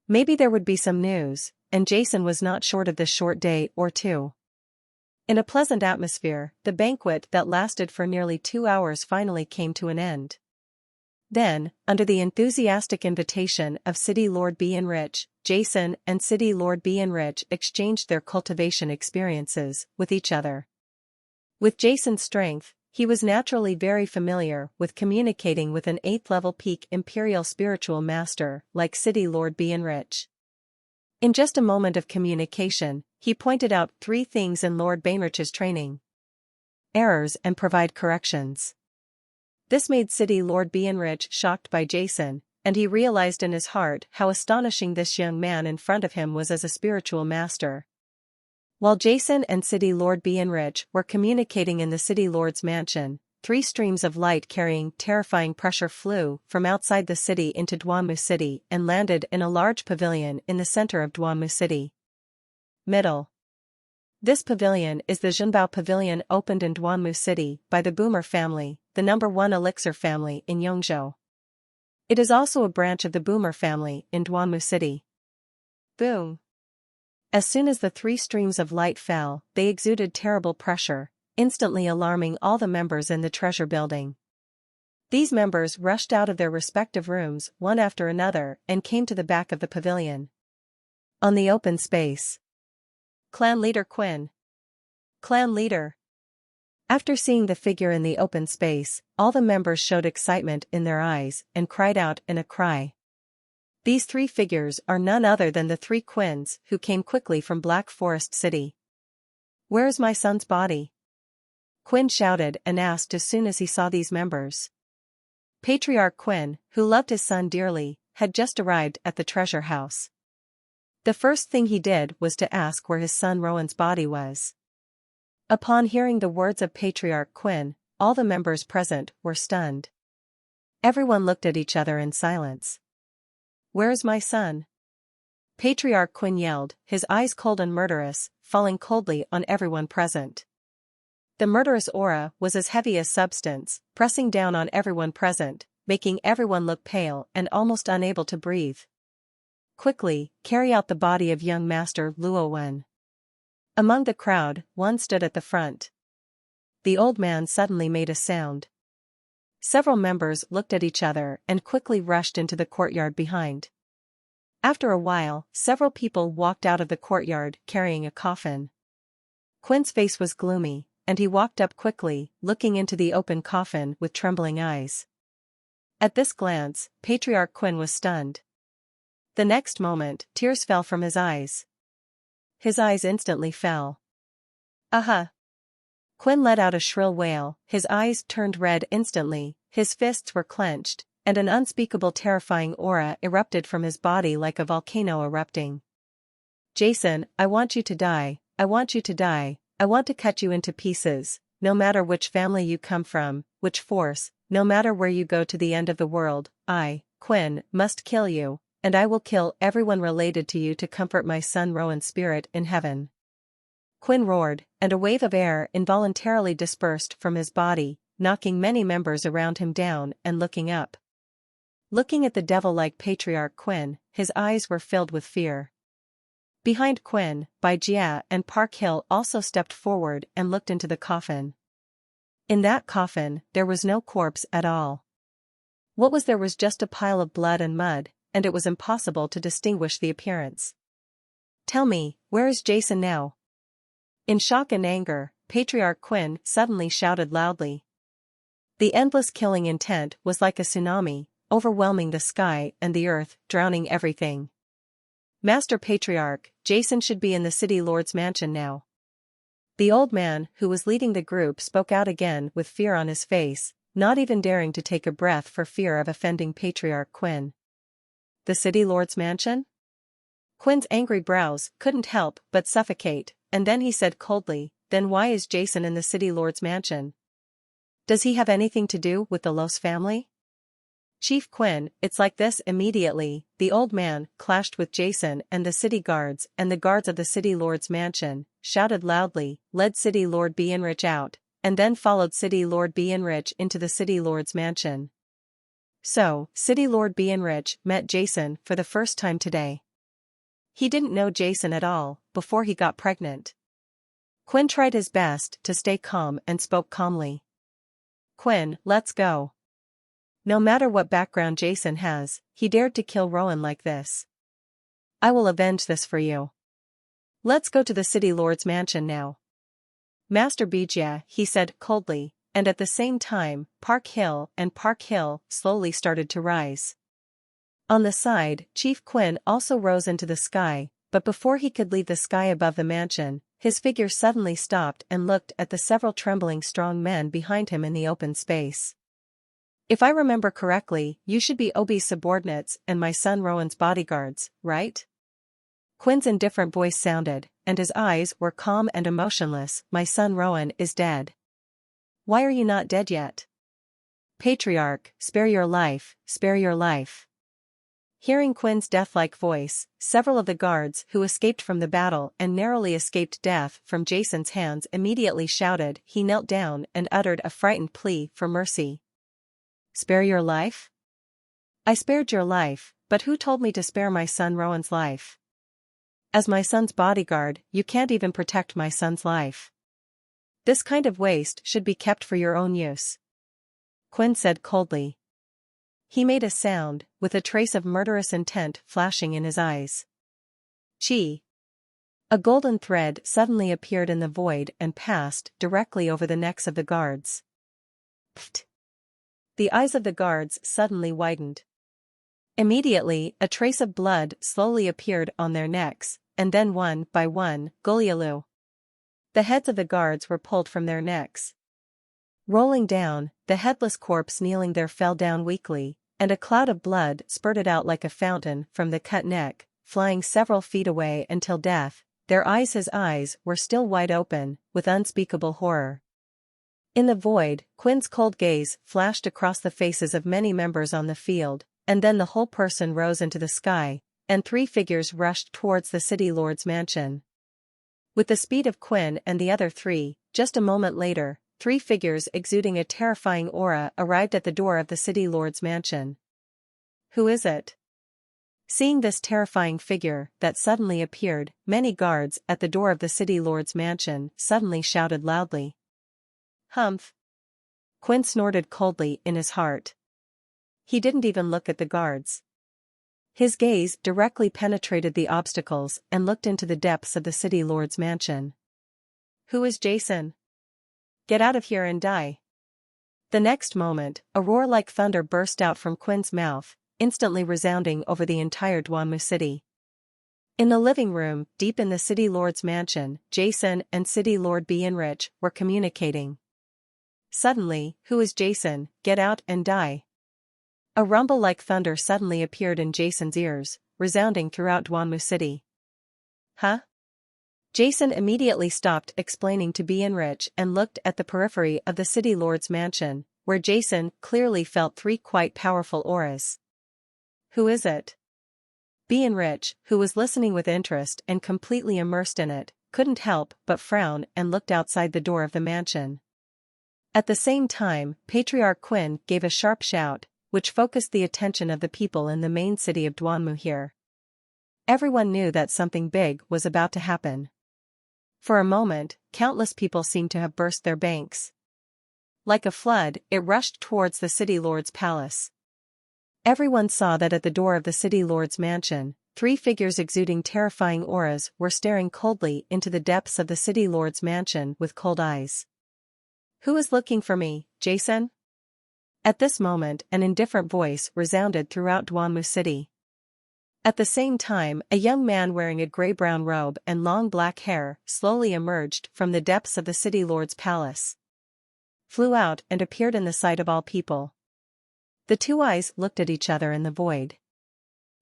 Maybe there would be some news, and Jason was not short of this short day or 2. In a pleasant atmosphere, the banquet that lasted for nearly 2 hours finally came to an end. Then, under the enthusiastic invitation of City Lord Bienrich, Jason and City Lord Bienrich exchanged their cultivation experiences with each other. With Jason's strength, he was naturally very familiar with communicating with an 8th-level peak Imperial Spiritual Master like City Lord Bienrich. In just a moment of communication, he pointed out 3 things in Lord Bienrich's training. Errors and provide corrections. This made City Lord Bienrich shocked by Jason, and he realized in his heart how astonishing this young man in front of him was as a spiritual master. While Jason and City Lord Bienrich were communicating in the City Lord's mansion, 3 streams of light carrying terrifying pressure flew from outside the city into Duanmu City and landed in a large pavilion in the center of Duanmu City. Middle. This pavilion is the Zhenbao Pavilion opened in Duanmu City by the Boomer family, the #1 elixir family in Yongzhou. It is also a branch of the Boomer family in Duanmu City. Boom. As soon as the 3 streams of light fell, they exuded terrible pressure, instantly alarming all the members in the treasure building. These members rushed out of their respective rooms one after another and came to the back of the pavilion. On the open space. Clan Leader Quinn. Clan Leader. After seeing the figure in the open space, all the members showed excitement in their eyes and cried out in a cry. These 3 figures are none other than the 3 Quinns who came quickly from Black Forest City. "Where is my son's body?" Quinn shouted and asked as soon as he saw these members. Patriarch Quinn, who loved his son dearly, had just arrived at the treasure house. The first thing he did was to ask where his son Rowan's body was. Upon hearing the words of Patriarch Quinn, all the members present were stunned. Everyone looked at each other in silence. "Where is my son?" Patriarch Quinn yelled, his eyes cold and murderous, falling coldly on everyone present. The murderous aura was as heavy as substance, pressing down on everyone present, making everyone look pale and almost unable to breathe. "Quickly, carry out the body of young Master Luo Wen." Among the crowd, one stood at the front. The old man suddenly made a sound. Several members looked at each other and quickly rushed into the courtyard behind. After a while, several people walked out of the courtyard carrying a coffin. Quinn's face was gloomy, and he walked up quickly, looking into the open coffin with trembling eyes. At this glance, Patriarch Quinn was stunned. The next moment, tears fell from his eyes. His eyes instantly fell. Aha! Quinn let out a shrill wail, his eyes turned red instantly, his fists were clenched, and an unspeakable terrifying aura erupted from his body like a volcano erupting. Jason, I want you to die, I want you to die, I want to cut you into pieces, no matter which family you come from, which force, no matter where you go to the end of the world, I, Quinn, must kill you, and I will kill everyone related to you to comfort my son Rowan's spirit in heaven. Quinn roared, and a wave of air involuntarily dispersed from his body, knocking many members around him down and looking up. Looking at the devil-like Patriarch Quinn, his eyes were filled with fear. Behind Quinn, Baijia and Park Hill also stepped forward and looked into the coffin. In that coffin, there was no corpse at all. What was there was just a pile of blood and mud, and it was impossible to distinguish the appearance. Tell me, where is Jason now? In shock and anger, Patriarch Quinn suddenly shouted loudly. The endless killing intent was like a tsunami, overwhelming the sky and the earth, drowning everything. Master Patriarch, Jason should be in the City Lord's mansion now. The old man who was leading the group spoke out again with fear on his face, not even daring to take a breath for fear of offending Patriarch Quinn. The City Lord's mansion? Quinn's angry brows couldn't help but suffocate, and then he said coldly, then why is Jason in the City Lord's mansion? Does he have anything to do with the Los family? Chief Quinn, it's like this. Immediately, the old man clashed with Jason and the city guards, and the guards of the City Lord's mansion shouted loudly, led City Lord Bienrich out, and then followed City Lord Bienrich into the City Lord's mansion. So, City Lord Bienrich met Jason for the first time today. He didn't know Jason at all before he got pregnant. Quinn tried his best to stay calm and spoke calmly. Quinn, let's go. No matter what background Jason has, he dared to kill Rowan like this. I will avenge this for you. Let's go to the City Lord's mansion now. Master Bijia, he said coldly, and at the same time, Park Hill slowly started to rise. On the side, Chief Quinn also rose into the sky, but before he could leave the sky above the mansion, his figure suddenly stopped and looked at the several trembling strong men behind him in the open space. If I remember correctly, you should be Obi's subordinates and my son Rowan's bodyguards, right? Quinn's indifferent voice sounded, and his eyes were calm and emotionless. My son Rowan is dead. Why are you not dead yet? Patriarch, spare your life, spare your life. Hearing Quinn's death-like voice, several of the guards who escaped from the battle and narrowly escaped death from Jason's hands immediately shouted. He knelt down and uttered a frightened plea for mercy. Spare your life? I spared your life, but who told me to spare my son Rowan's life? As my son's bodyguard, you can't even protect my son's life. This kind of waste should be kept for your own use. Quinn said coldly. He made a sound, with a trace of murderous intent flashing in his eyes. Chi. A golden thread suddenly appeared in the void and passed directly over the necks of the guards. Pfft. The eyes of the guards suddenly widened. Immediately, a trace of blood slowly appeared on their necks, and then one by one, Golialu. The heads of the guards were pulled from their necks. Rolling down, the headless corpse kneeling there fell down weakly, and a cloud of blood spurted out like a fountain from the cut neck, flying several feet away until death. His eyes were still wide open, with unspeakable horror. In the void, Quinn's cold gaze flashed across the faces of many members on the field, and then the whole person rose into the sky, and 3 figures rushed towards the City Lord's mansion. With the speed of Quinn and the other 3, just a moment later, 3 figures exuding a terrifying aura arrived at the door of the City Lord's mansion. Who is it? Seeing this terrifying figure that suddenly appeared, many guards at the door of the City Lord's mansion suddenly shouted loudly. Humph! Quinn snorted coldly in his heart. He didn't even look at the guards. His gaze directly penetrated the obstacles and looked into the depths of the city lord's mansion. Who is Jason? Get out of here and die. The next moment, a roar like thunder burst out from Quinn's mouth, instantly resounding over the entire Dwanmu city. In the living room, deep in the city lord's mansion, Jason and city lord Bienrich were communicating. Suddenly, who is Jason? Get out and die. A rumble like thunder suddenly appeared in Jason's ears, resounding throughout Dwanmu city. Huh? Jason immediately stopped explaining to Bienrich and looked at the periphery of the city lord's mansion, where Jason clearly felt 3 quite powerful auras. Who is it? Bienrich, who was listening with interest and completely immersed in it, couldn't help but frown and looked outside the door of the mansion. At the same time, Patriarch Quinn gave a sharp shout, which focused the attention of the people in the main city of Dwanmu here. Everyone knew that something big was about to happen. For a moment, countless people seemed to have burst their banks. Like a flood, it rushed towards the city lord's palace. Everyone saw that at the door of the city lord's mansion, 3 figures exuding terrifying auras were staring coldly into the depths of the city lord's mansion with cold eyes. Who is looking for me, Jason? At this moment, an indifferent voice resounded throughout Dwanmu city. At the same time, a young man wearing a gray-brown robe and long black hair slowly emerged from the depths of the city lord's palace. Flew out and appeared in the sight of all people. The 2 eyes looked at each other in the void.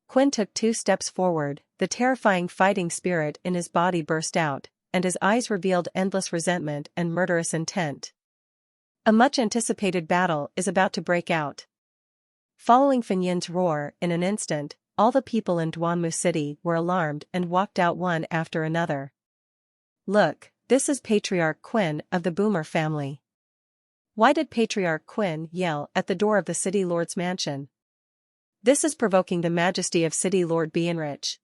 Quinn took 2 steps forward, the terrifying fighting spirit in his body burst out, and his eyes revealed endless resentment and murderous intent. A much-anticipated battle is about to break out. Following Finyin's roar, in an instant, all the people in Dwanmu city were alarmed and walked out one after another. Look, this is Patriarch Quinn of the Boomer family. Why did Patriarch Quinn yell at the door of the city lord's mansion? This is provoking the majesty of city lord Bienrich.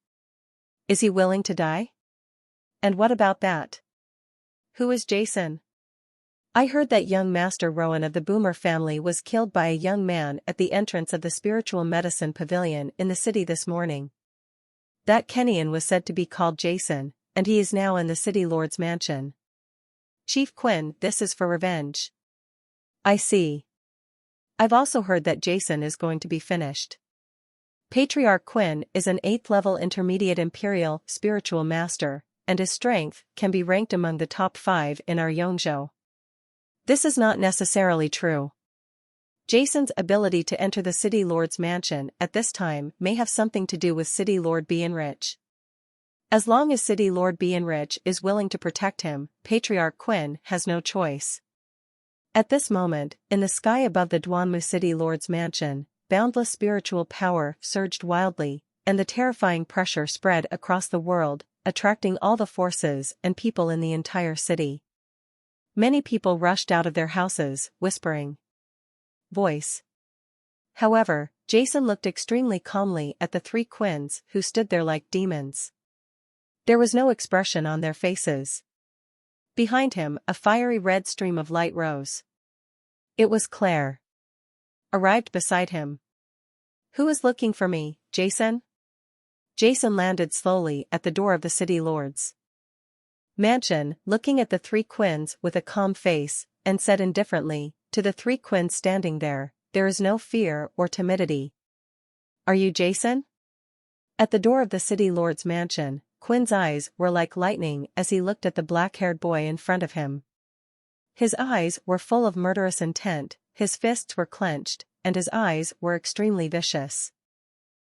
Is he willing to die? And what about that? Who is Jason? I heard that young Master Rowan of the Boomer family was killed by a young man at the entrance of the spiritual medicine pavilion in the city this morning. That Kenyan was said to be called Jason, and he is now in the city lord's mansion. Chief Quinn, this is for revenge. I see. I've also heard that Jason is going to be finished. Patriarch Quinn is an 8th-level intermediate imperial spiritual master, and his strength can be ranked among the top 5 in our Yongzhou. This is not necessarily true. Jason's ability to enter the city lord's mansion at this time may have something to do with city lord Bienrich. As long as city lord Bienrich is willing to protect him, Patriarch Quinn has no choice. At this moment, in the sky above the Dwanmu city lord's mansion, boundless spiritual power surged wildly, and the terrifying pressure spread across the world, attracting all the forces and people in the entire city. Many people rushed out of their houses, whispering. Voice. However, Jason looked extremely calmly at the 3 Quinns who stood there like demons. There was no expression on their faces. Behind him, a fiery red stream of light rose. It was Claire. Arrived beside him. Who is looking for me, Jason? Jason landed slowly at the door of the city lord's mansion, looking at the 3 Quinns with a calm face, and said indifferently, to the 3 Quinns standing there is no fear or timidity. Are you Jason? At the door of the city lord's mansion, Quinn's eyes were like lightning as he looked at the black-haired boy in front of him. His eyes were full of murderous intent, his fists were clenched, and his eyes were extremely vicious.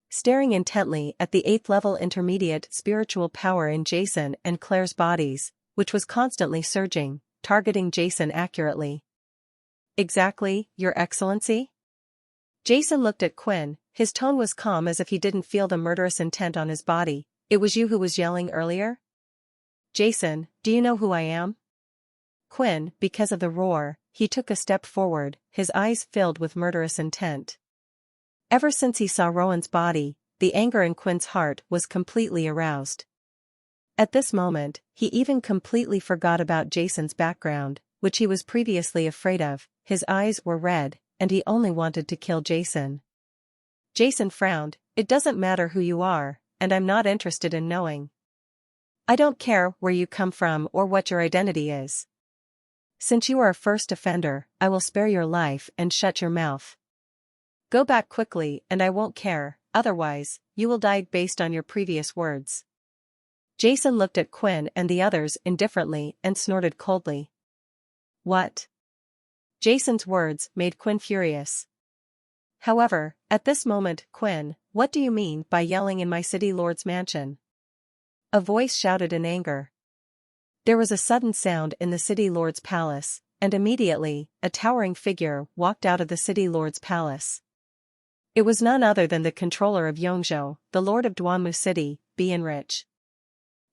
Staring intently at the 8th-level intermediate spiritual power in Jason and Claire's bodies, which was constantly surging, targeting Jason accurately. Exactly, Your Excellency? Jason looked at Quinn, his tone was calm as if he didn't feel the murderous intent on his body. It was you who was yelling earlier? Jason, do you know who I am? Quinn, because of the roar, he took a step forward, his eyes filled with murderous intent. Ever since he saw Rowan's body, the anger in Quinn's heart was completely aroused. At this moment, he even completely forgot about Jason's background, which he was previously afraid of. his eyes were red, and he only wanted to kill Jason. Jason frowned. It doesn't matter who you are, and I'm not interested in knowing. I don't care where you come from or what your identity is. Since you are a first offender, I will spare your life and shut your mouth. Go back quickly and I won't care, otherwise, you will die based on your previous words. Jason looked at Quinn and the others indifferently and snorted coldly. What? Jason's words made Quinn furious. However, at this moment, Quinn, what do you mean by yelling in my city lord's mansion? A voice shouted in anger. There was a sudden sound in the city lord's palace, and immediately, a towering figure walked out of the city lord's palace. It was none other than the controller of Yongzhou, the lord of Duanmu City, Bianrich.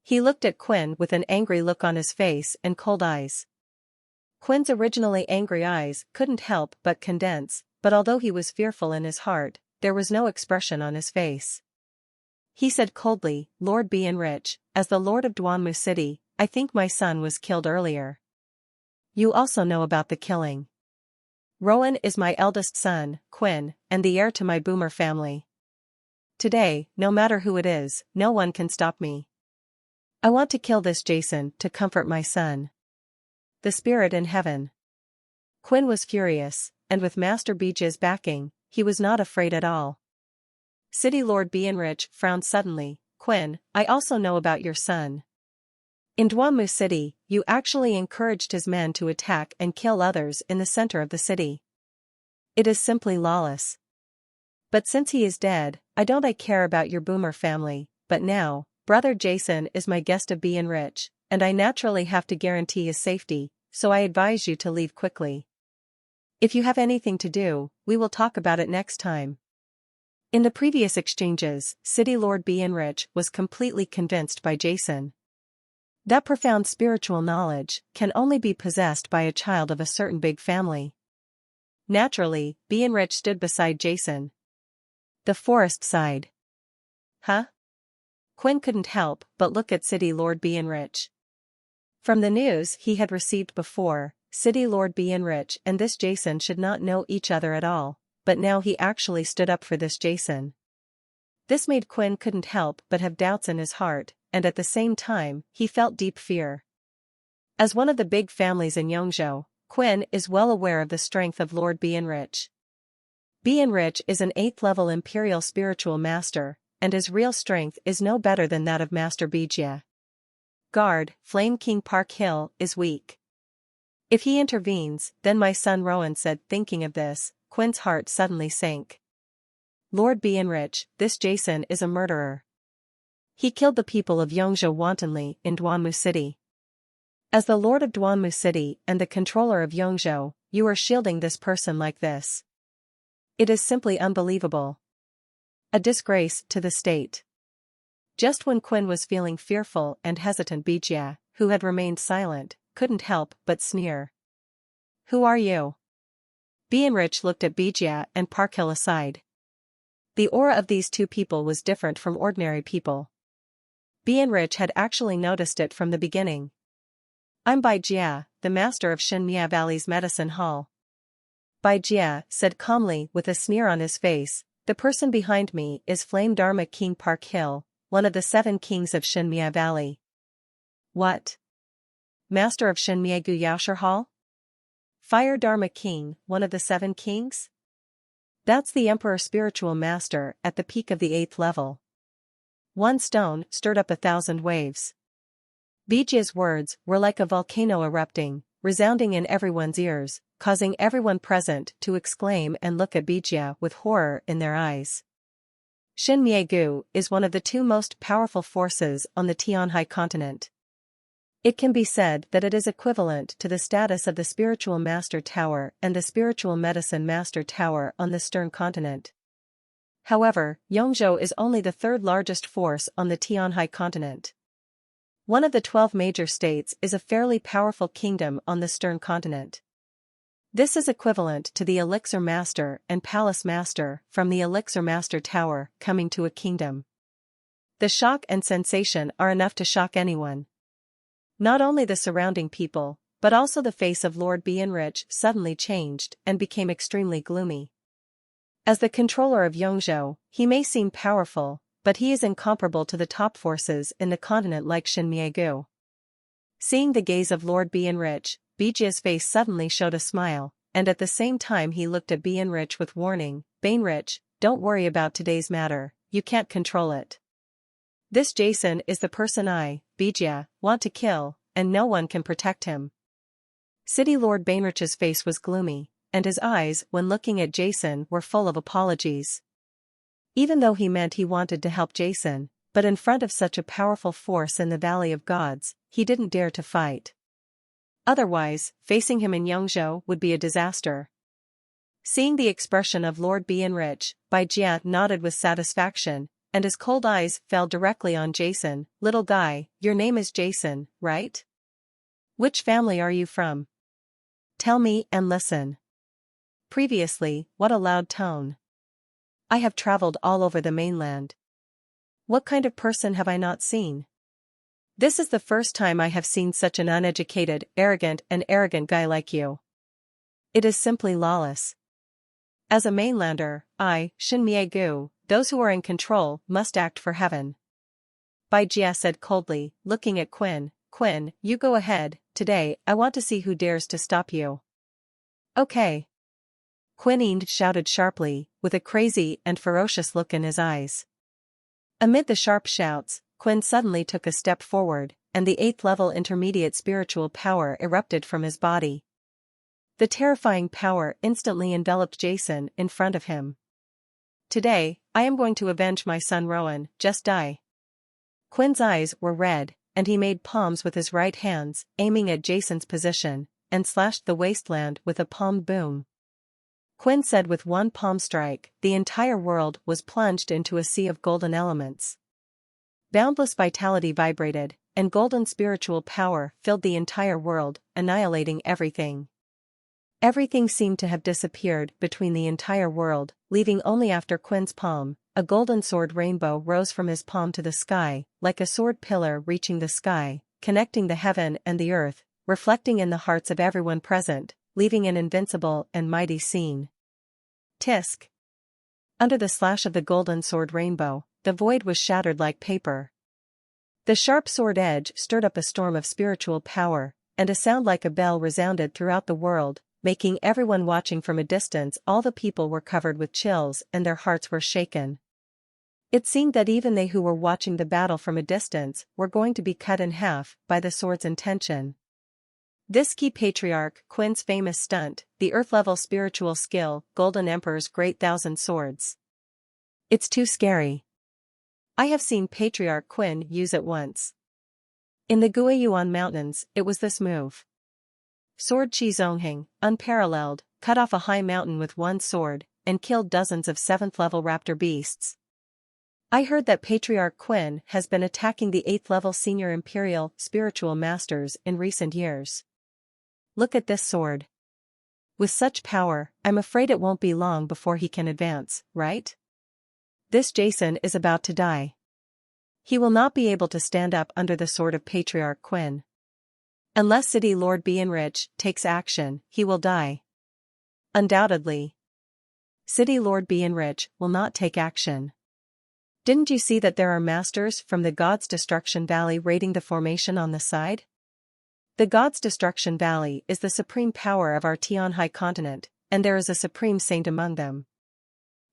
He looked at Quinn with an angry look on his face and cold eyes. Quinn's originally angry eyes couldn't help but condense, but although he was fearful in his heart, there was no expression on his face. He said coldly, Lord Bianrich, as the lord of Duanmu City, I think my son was killed earlier. You also know about the killing. Rowan is my eldest son, Quinn, and the heir to my boomer family. Today, no matter who it is, no one can stop me. I want to kill this Jason to comfort my son. The spirit in heaven. Quinn was furious, and with Master Bij's backing, he was not afraid at all. City Lord Bianrich frowned suddenly. Quinn, I also know about your son. In Duanmu City, you actually encouraged his men to attack and kill others in the center of the city. It is simply lawless. But since he is dead, I don't care about your boomer family, but now, brother Jason is my guest of Bianrich, and I naturally have to guarantee his safety, so I advise you to leave quickly. If you have anything to do, we will talk about it next time. In the previous exchanges, City Lord Bianrich was completely convinced by Jason. That profound spiritual knowledge can only be possessed by a child of a certain big family. Naturally, Bianrich stood beside Jason. The forest sighed. Huh? Quinn couldn't help but look at City Lord Bianrich. From the news he had received before, City Lord Bianrich and this Jason should not know each other at all, but now he actually stood up for this Jason. This made Quinn couldn't help but have doubts in his heart, and at the same time, he felt deep fear. As one of the big families in Yongzhou, Quinn is well aware of the strength of Lord Bianrich. Bianrich is an 8th-level imperial spiritual master, and his real strength is no better than that of Master Bijia. Guard, Flame King Park Hill, is weak. If he intervenes, then my son Rowan said. Thinking of this, Quinn's heart suddenly sank. Lord Bianrich, this Jason is a murderer. He killed the people of Yongzhou wantonly in Duanmu City. As the lord of Duanmu City and the controller of Yongzhou, you are shielding this person like this. It is simply unbelievable. A disgrace to the state. Just when Quinn was feeling fearful and hesitant, Bijia, who had remained silent, couldn't help but sneer. Who are you? Bianrich looked at Bijia and Parkhill aside. The aura of these two people was different from ordinary people. Bianrich had actually noticed it from the beginning. I'm Bai Jia, the master of Shenmia Valley's medicine hall. Bai Jia said calmly with a sneer on his face, the person behind me is Flame Dharma King Park Hill, one of the 7 kings of Shenmia Valley. What? Master of Shenmia Gu Yaoshir Hall? Fire Dharma King, one of the 7 kings? That's the Emperor Spiritual Master at the peak of the 8th level. One stone stirred up 1,000 waves. Bijia's words were like a volcano erupting, resounding in everyone's ears, causing everyone present to exclaim and look at Bijia with horror in their eyes. Shenmia Gu is one of the 2 most powerful forces on the Tianhai continent. It can be said that it is equivalent to the status of the Spiritual Master Tower and the Spiritual Medicine Master Tower on the Stern continent. However, Yongzhou is only the 3rd largest force on the Tianhai continent. One of the 12 major states is a fairly powerful kingdom on the Stern continent. This is equivalent to the elixir master and palace master from the elixir master tower coming to a kingdom. The shock and sensation are enough to shock anyone. Not only the surrounding people, but also the face of Lord Bienrich suddenly changed and became extremely gloomy. As the controller of Yongzhou, he may seem powerful, but he is incomparable to the top forces in the continent like Xinmiegu. Seeing the gaze of Lord Bienrich, Bijia's face suddenly showed a smile, and at the same time he looked at Bienrich with warning. Bienrich, don't worry about today's matter, you can't control it. This Jason is the person I, Bijia, want to kill, and no one can protect him. City Lord Bienrich's face was gloomy, and his eyes when looking at Jason were full of apologies. Even though he meant he wanted to help Jason, but in front of such a powerful force in the Valley of Gods, he didn't dare to fight. Otherwise, facing him in Yongzhou would be a disaster. Seeing the expression of Lord Bienrich, Bijia nodded with satisfaction, and his cold eyes fell directly on Jason. Little guy, your name is Jason, right? Which family are you from? Tell me and listen. Previously, what a loud tone. I have traveled all over the mainland. What kind of person have I not seen? This is the first time I have seen such an uneducated, arrogant guy like you. It is simply lawless. As a mainlander, I, Xinmiegu, those who are in control must act for heaven. Bai Jia said coldly, looking at Qin. Qin, you go ahead, today I want to see who dares to stop you. Okay. Qin shouted sharply, with a crazy and ferocious look in his eyes. Amid the sharp shouts, Qin suddenly took a step forward, and the 8th level intermediate spiritual power erupted from his body. The terrifying power instantly enveloped Jason in front of him. Today, I am going to avenge my son Rowan, just die. Qin's eyes were red, and he made palms with his right hands, aiming at Jason's position, and slashed the wasteland with a palm boom. Qin said with one palm strike, the entire world was plunged into a sea of golden elements. Boundless vitality vibrated, and golden spiritual power filled the entire world, annihilating everything. Everything seemed to have disappeared between the entire world, leaving only after Qin's palm. A golden sword rainbow rose from his palm to the sky, like a sword pillar reaching the sky, connecting the heaven and the earth, reflecting in the hearts of everyone present, leaving an invincible and mighty scene. Tisk. Under the slash of the golden sword rainbow, the void was shattered like paper. The sharp sword edge stirred up a storm of spiritual power, and a sound like a bell resounded throughout the world, making everyone watching from a distance. All the people were covered with chills and their hearts were shaken. It seemed that even they who were watching the battle from a distance were going to be cut in half by the sword's intention. This key patriarch Qin's famous stunt, the earth-level spiritual skill, Golden Emperor's Great Thousand Swords. It's too scary. I have seen Patriarch Qin use it once. In the Guiyuan Mountains, it was this move. Sword Qi Zongheng, unparalleled, cut off a high mountain with one sword, and killed dozens of 7th-level raptor beasts. I heard that Patriarch Qin has been attacking the 8th-level senior imperial spiritual masters in recent years. Look at this sword. With such power, I'm afraid it won't be long before he can advance, right? This Jason is about to die. He will not be able to stand up under the sword of Patriarch Qin. Unless City Lord Bienrich takes action, he will die. Undoubtedly. City Lord Bienrich will not take action. Didn't you see that there are masters from the God's Destruction Valley raiding the formation on the side? The God's Destruction Valley is the supreme power of our Tianhai continent, and there is a supreme saint among them.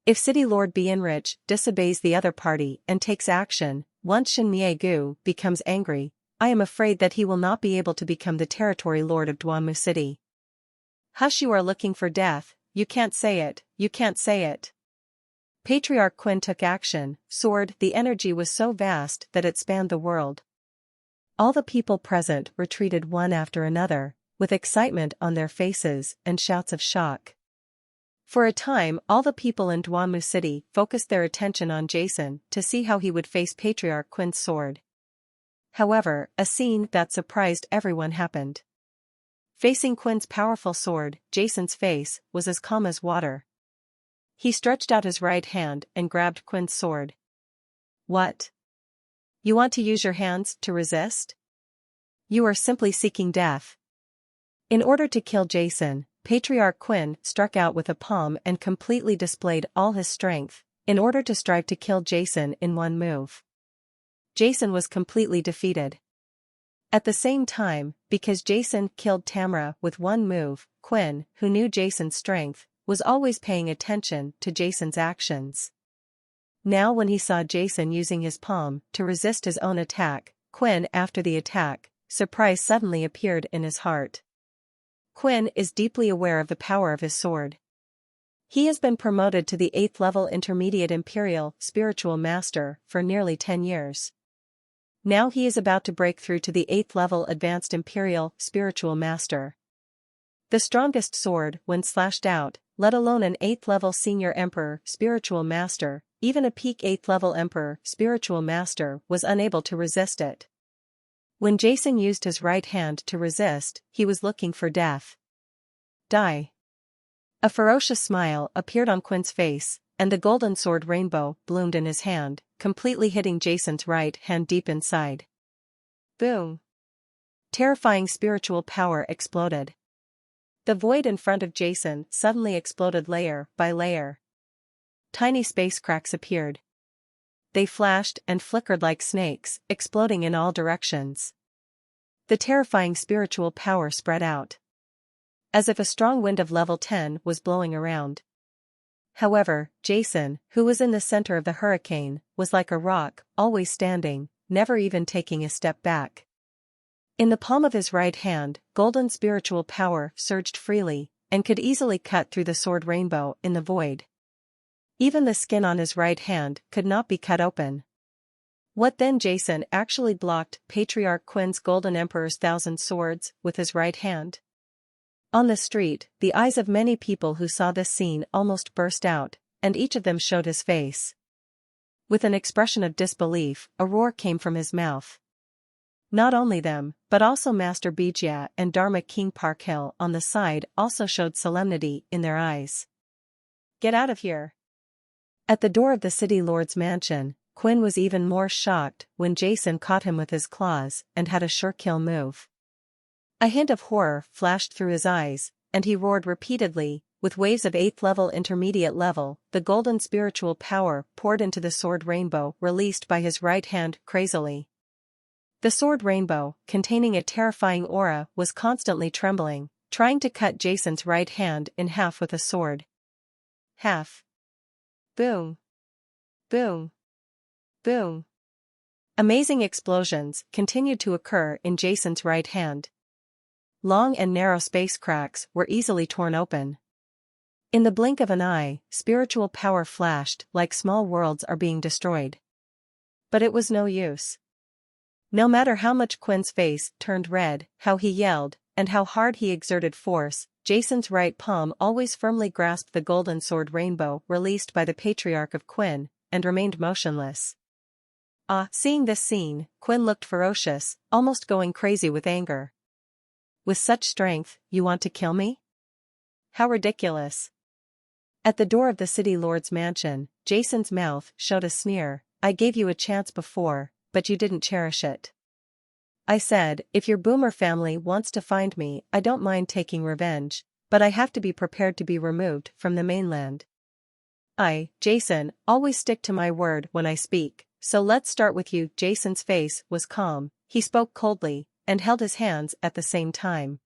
If City Lord Bienrich disobeys the other party and takes action, once Xinmiegu becomes angry, I am afraid that he will not be able to become the territory lord of Duanmu City. Hush, you are looking for death, you can't say it, you can't say it. Patriarch Qin took action, sword. The energy was so vast that it spanned the world. All the people present retreated one after another, with excitement on their faces and shouts of shock. For a time, all the people in Duanmu City focused their attention on Jason to see how he would face Patriarch Qin's sword. However, a scene that surprised everyone happened. Facing Qin's powerful sword, Jason's face was as calm as water. He stretched out his right hand and grabbed Qin's sword. What? You want to use your hands to resist? You are simply seeking death. In order to kill Jason, Patriarch Quinn struck out with a palm and completely displayed all his strength, in order to strive to kill Jason in one move. Jason was completely defeated. At the same time, because Jason killed Tamara with one move, Quinn, who knew Jason's strength, was always paying attention to Jason's actions. Now when he saw Jason using his palm to resist his own attack, Quinn after the attack, surprise suddenly appeared in his heart. Quinn is deeply aware of the power of his sword. He has been promoted to the 8th level Intermediate Imperial Spiritual Master for nearly 10 years. Now he is about to break through to the 8th level Advanced Imperial Spiritual Master. The strongest sword when slashed out, let alone an 8th level Senior Emperor Spiritual Master, even a peak 8th level Emperor Spiritual Master was unable to resist it. When Jason used his right hand to resist, he was looking for death. Die. A ferocious smile appeared on Quinn's face, and the golden sword rainbow bloomed in his hand, completely hitting Jason's right hand deep inside. Boom! Terrifying spiritual power exploded. The void in front of Jason suddenly exploded layer by layer. Tiny space cracks appeared. They flashed and flickered like snakes, exploding in all directions. The terrifying spiritual power spread out, as if a strong wind of level 10 was blowing around. However, Jason, who was in the center of the hurricane, was like a rock, always standing, never even taking a step back. In the palm of his right hand, golden spiritual power surged freely, and could easily cut through the sword rainbow in the void. Even the skin on his right hand could not be cut open. What then? Jason actually blocked Patriarch Quinn's Golden Emperor's 1,000 swords with his right hand. On the street, the eyes of many people who saw this scene almost burst out, and each of them showed his face. With an expression of disbelief, a roar came from his mouth. Not only them, but also Master Bijia and Dharma King Parkhill on the side also showed solemnity in their eyes. Get out of here! At the door of the city lord's mansion, Quinn was even more shocked when Jason caught him with his claws and had a sure kill move. A hint of horror flashed through his eyes, and he roared repeatedly, with waves of 8th level intermediate level, the golden spiritual power poured into the sword rainbow released by his right hand crazily. The sword rainbow, containing a terrifying aura, was constantly trembling, trying to cut Jason's right hand in half with a sword. Half. Boom. Boom. Boom. Amazing explosions continued to occur in Jason's right hand. Long and narrow space cracks were easily torn open. In the blink of an eye, spiritual power flashed like small worlds are being destroyed. But it was no use. No matter how much Quinn's face turned red, how he yelled, and how hard he exerted force, Jason's right palm always firmly grasped the golden sword rainbow released by the Patriarch of Quinn, and remained motionless. Seeing this scene, Quinn looked ferocious, almost going crazy with anger. With such strength, you want to kill me? How ridiculous. At the door of the city lord's mansion, Jason's mouth showed a sneer. I gave you a chance before, but you didn't cherish it. I said, if your boomer family wants to find me, I don't mind taking revenge, but I have to be prepared to be removed from the mainland. Jason, always stick to my word when I speak, so let's start with you. Jason's face was calm, he spoke coldly, and held his hands at the same time.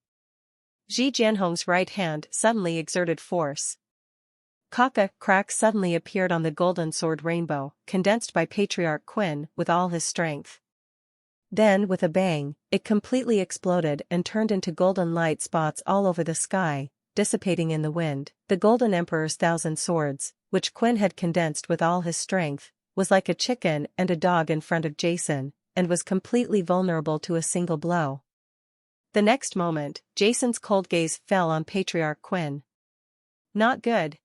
Ji Jianhong's right hand suddenly exerted force. Cracks suddenly appeared on the golden sword rainbow, condensed by Patriarch Quinn with all his strength. Then, with a bang, it completely exploded and turned into golden light spots all over the sky, dissipating in the wind. The Golden Emperor's 1,000 swords, which Quinn had condensed with all his strength, was like a chicken and a dog in front of Jason, and was completely vulnerable to a single blow. The next moment, Jason's cold gaze fell on Patriarch Quinn. Not good.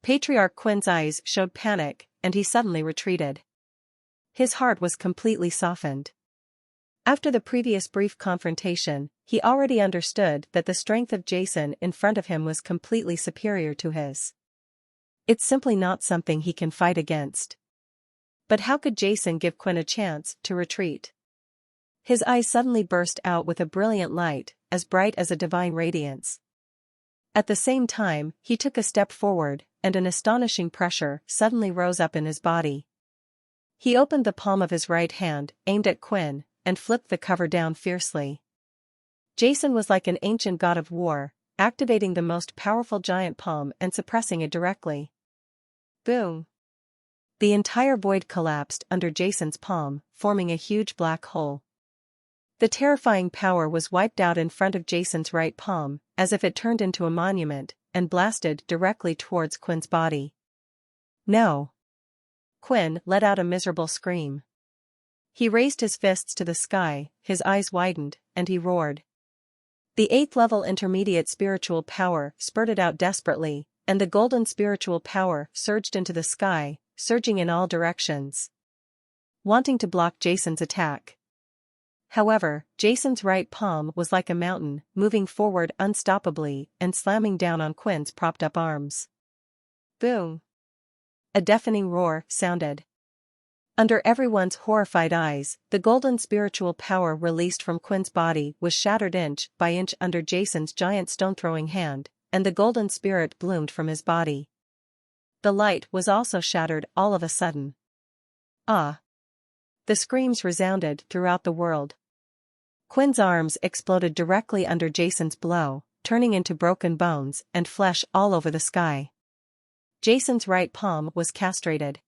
Patriarch Quinn's eyes showed panic, and he suddenly retreated. His heart was completely softened. After the previous brief confrontation, he already understood that the strength of Jason in front of him was completely superior to his. It's simply not something he can fight against. But how could Jason give Quinn a chance to retreat? His eyes suddenly burst out with a brilliant light, as bright as a divine radiance. At the same time, he took a step forward, and an astonishing pressure suddenly rose up in his body. He opened the palm of his right hand, aimed at Quinn, and flipped the cover down fiercely. Jason was like an ancient god of war, activating the most powerful giant palm and suppressing it directly. Boom! The entire void collapsed under Jason's palm, forming a huge black hole. The terrifying power was wiped out in front of Jason's right palm, as if it turned into a monument, and blasted directly towards Quinn's body. No! Quinn let out a miserable scream. He raised his fists to the sky, his eyes widened, and he roared. The 8th level intermediate spiritual power spurted out desperately, and the golden spiritual power surged into the sky, surging in all directions, wanting to block Jason's attack. However, Jason's right palm was like a mountain, moving forward unstoppably and slamming down on Quinn's propped-up arms. Boom! A deafening roar sounded. Under everyone's horrified eyes, the golden spiritual power released from Quinn's body was shattered inch by inch under Jason's giant stone-throwing hand, and the golden spirit bloomed from his body. The light was also shattered all of a sudden. Ah! The screams resounded throughout the world. Quinn's arms exploded directly under Jason's blow, turning into broken bones and flesh all over the sky. Jason's right palm was castrated.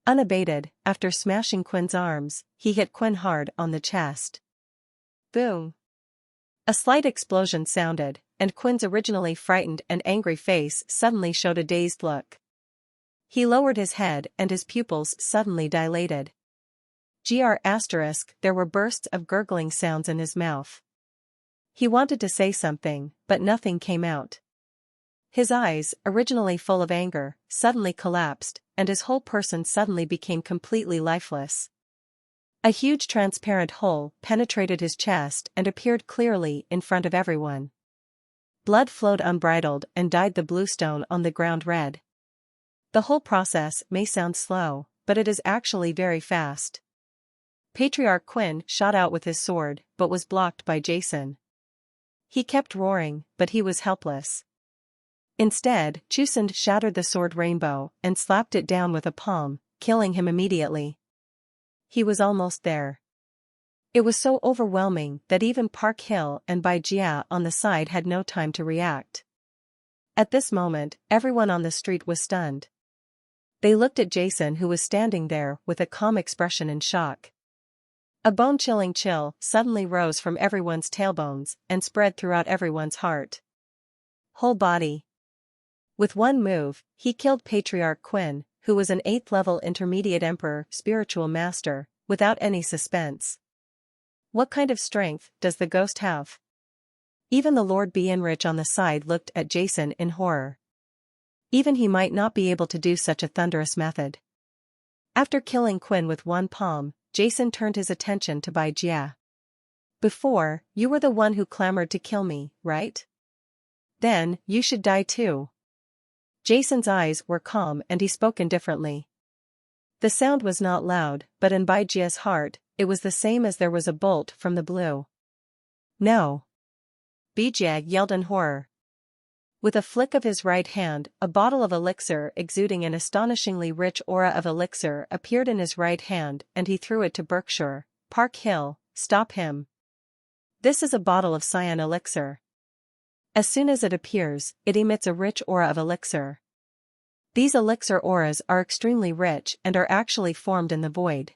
Unabated, after smashing Quinn's arms, he hit Quinn hard on the chest. Boom! A slight explosion sounded, and Quinn's originally frightened and angry face suddenly showed a dazed look. He lowered his head and his pupils suddenly dilated. There were bursts of gurgling sounds in his mouth. He wanted to say something, but nothing came out. His eyes, originally full of anger, suddenly collapsed, and his whole person suddenly became completely lifeless. A huge transparent hole penetrated his chest and appeared clearly in front of everyone. Blood flowed unbridled and dyed the blue stone on the ground red. The whole process may sound slow, but it is actually very fast. Patriarch Quinn shot out with his sword, but was blocked by Jason. He kept roaring, but he was helpless. Instead, Chusand shattered the sword rainbow and slapped it down with a palm, killing him immediately. He was almost there. It was so overwhelming that even Park Hill and Bai Jia on the side had no time to react. At this moment, everyone on the street was stunned. They looked at Jason, who was standing there with a calm expression in shock. A bone-chilling chill suddenly rose from everyone's tailbones and spread throughout everyone's heart. Whole body. With one move, he killed Patriarch Quinn, who was an 8th level intermediate emperor spiritual master, without any suspense. What kind of strength does the ghost have? Even the Lord Bienrich on the side looked at Jason in horror. Even he might not be able to do such a thunderous method. After killing Quinn with one palm, Jason turned his attention to Bai Jia. Before, you were the one who clamored to kill me, right? Then, you should die too. Jason's eyes were calm and he spoke indifferently. The sound was not loud, but in Bai Jia's heart, it was the same as there was a bolt from the blue. No! Bai Jia yelled in horror. With a flick of his right hand, a bottle of elixir exuding an astonishingly rich aura of elixir appeared in his right hand and he threw it to Berkshire. Park Hill, stop him. This is a bottle of cyan elixir. As soon as it appears, it emits a rich aura of elixir. These elixir auras are extremely rich and are actually formed in the void.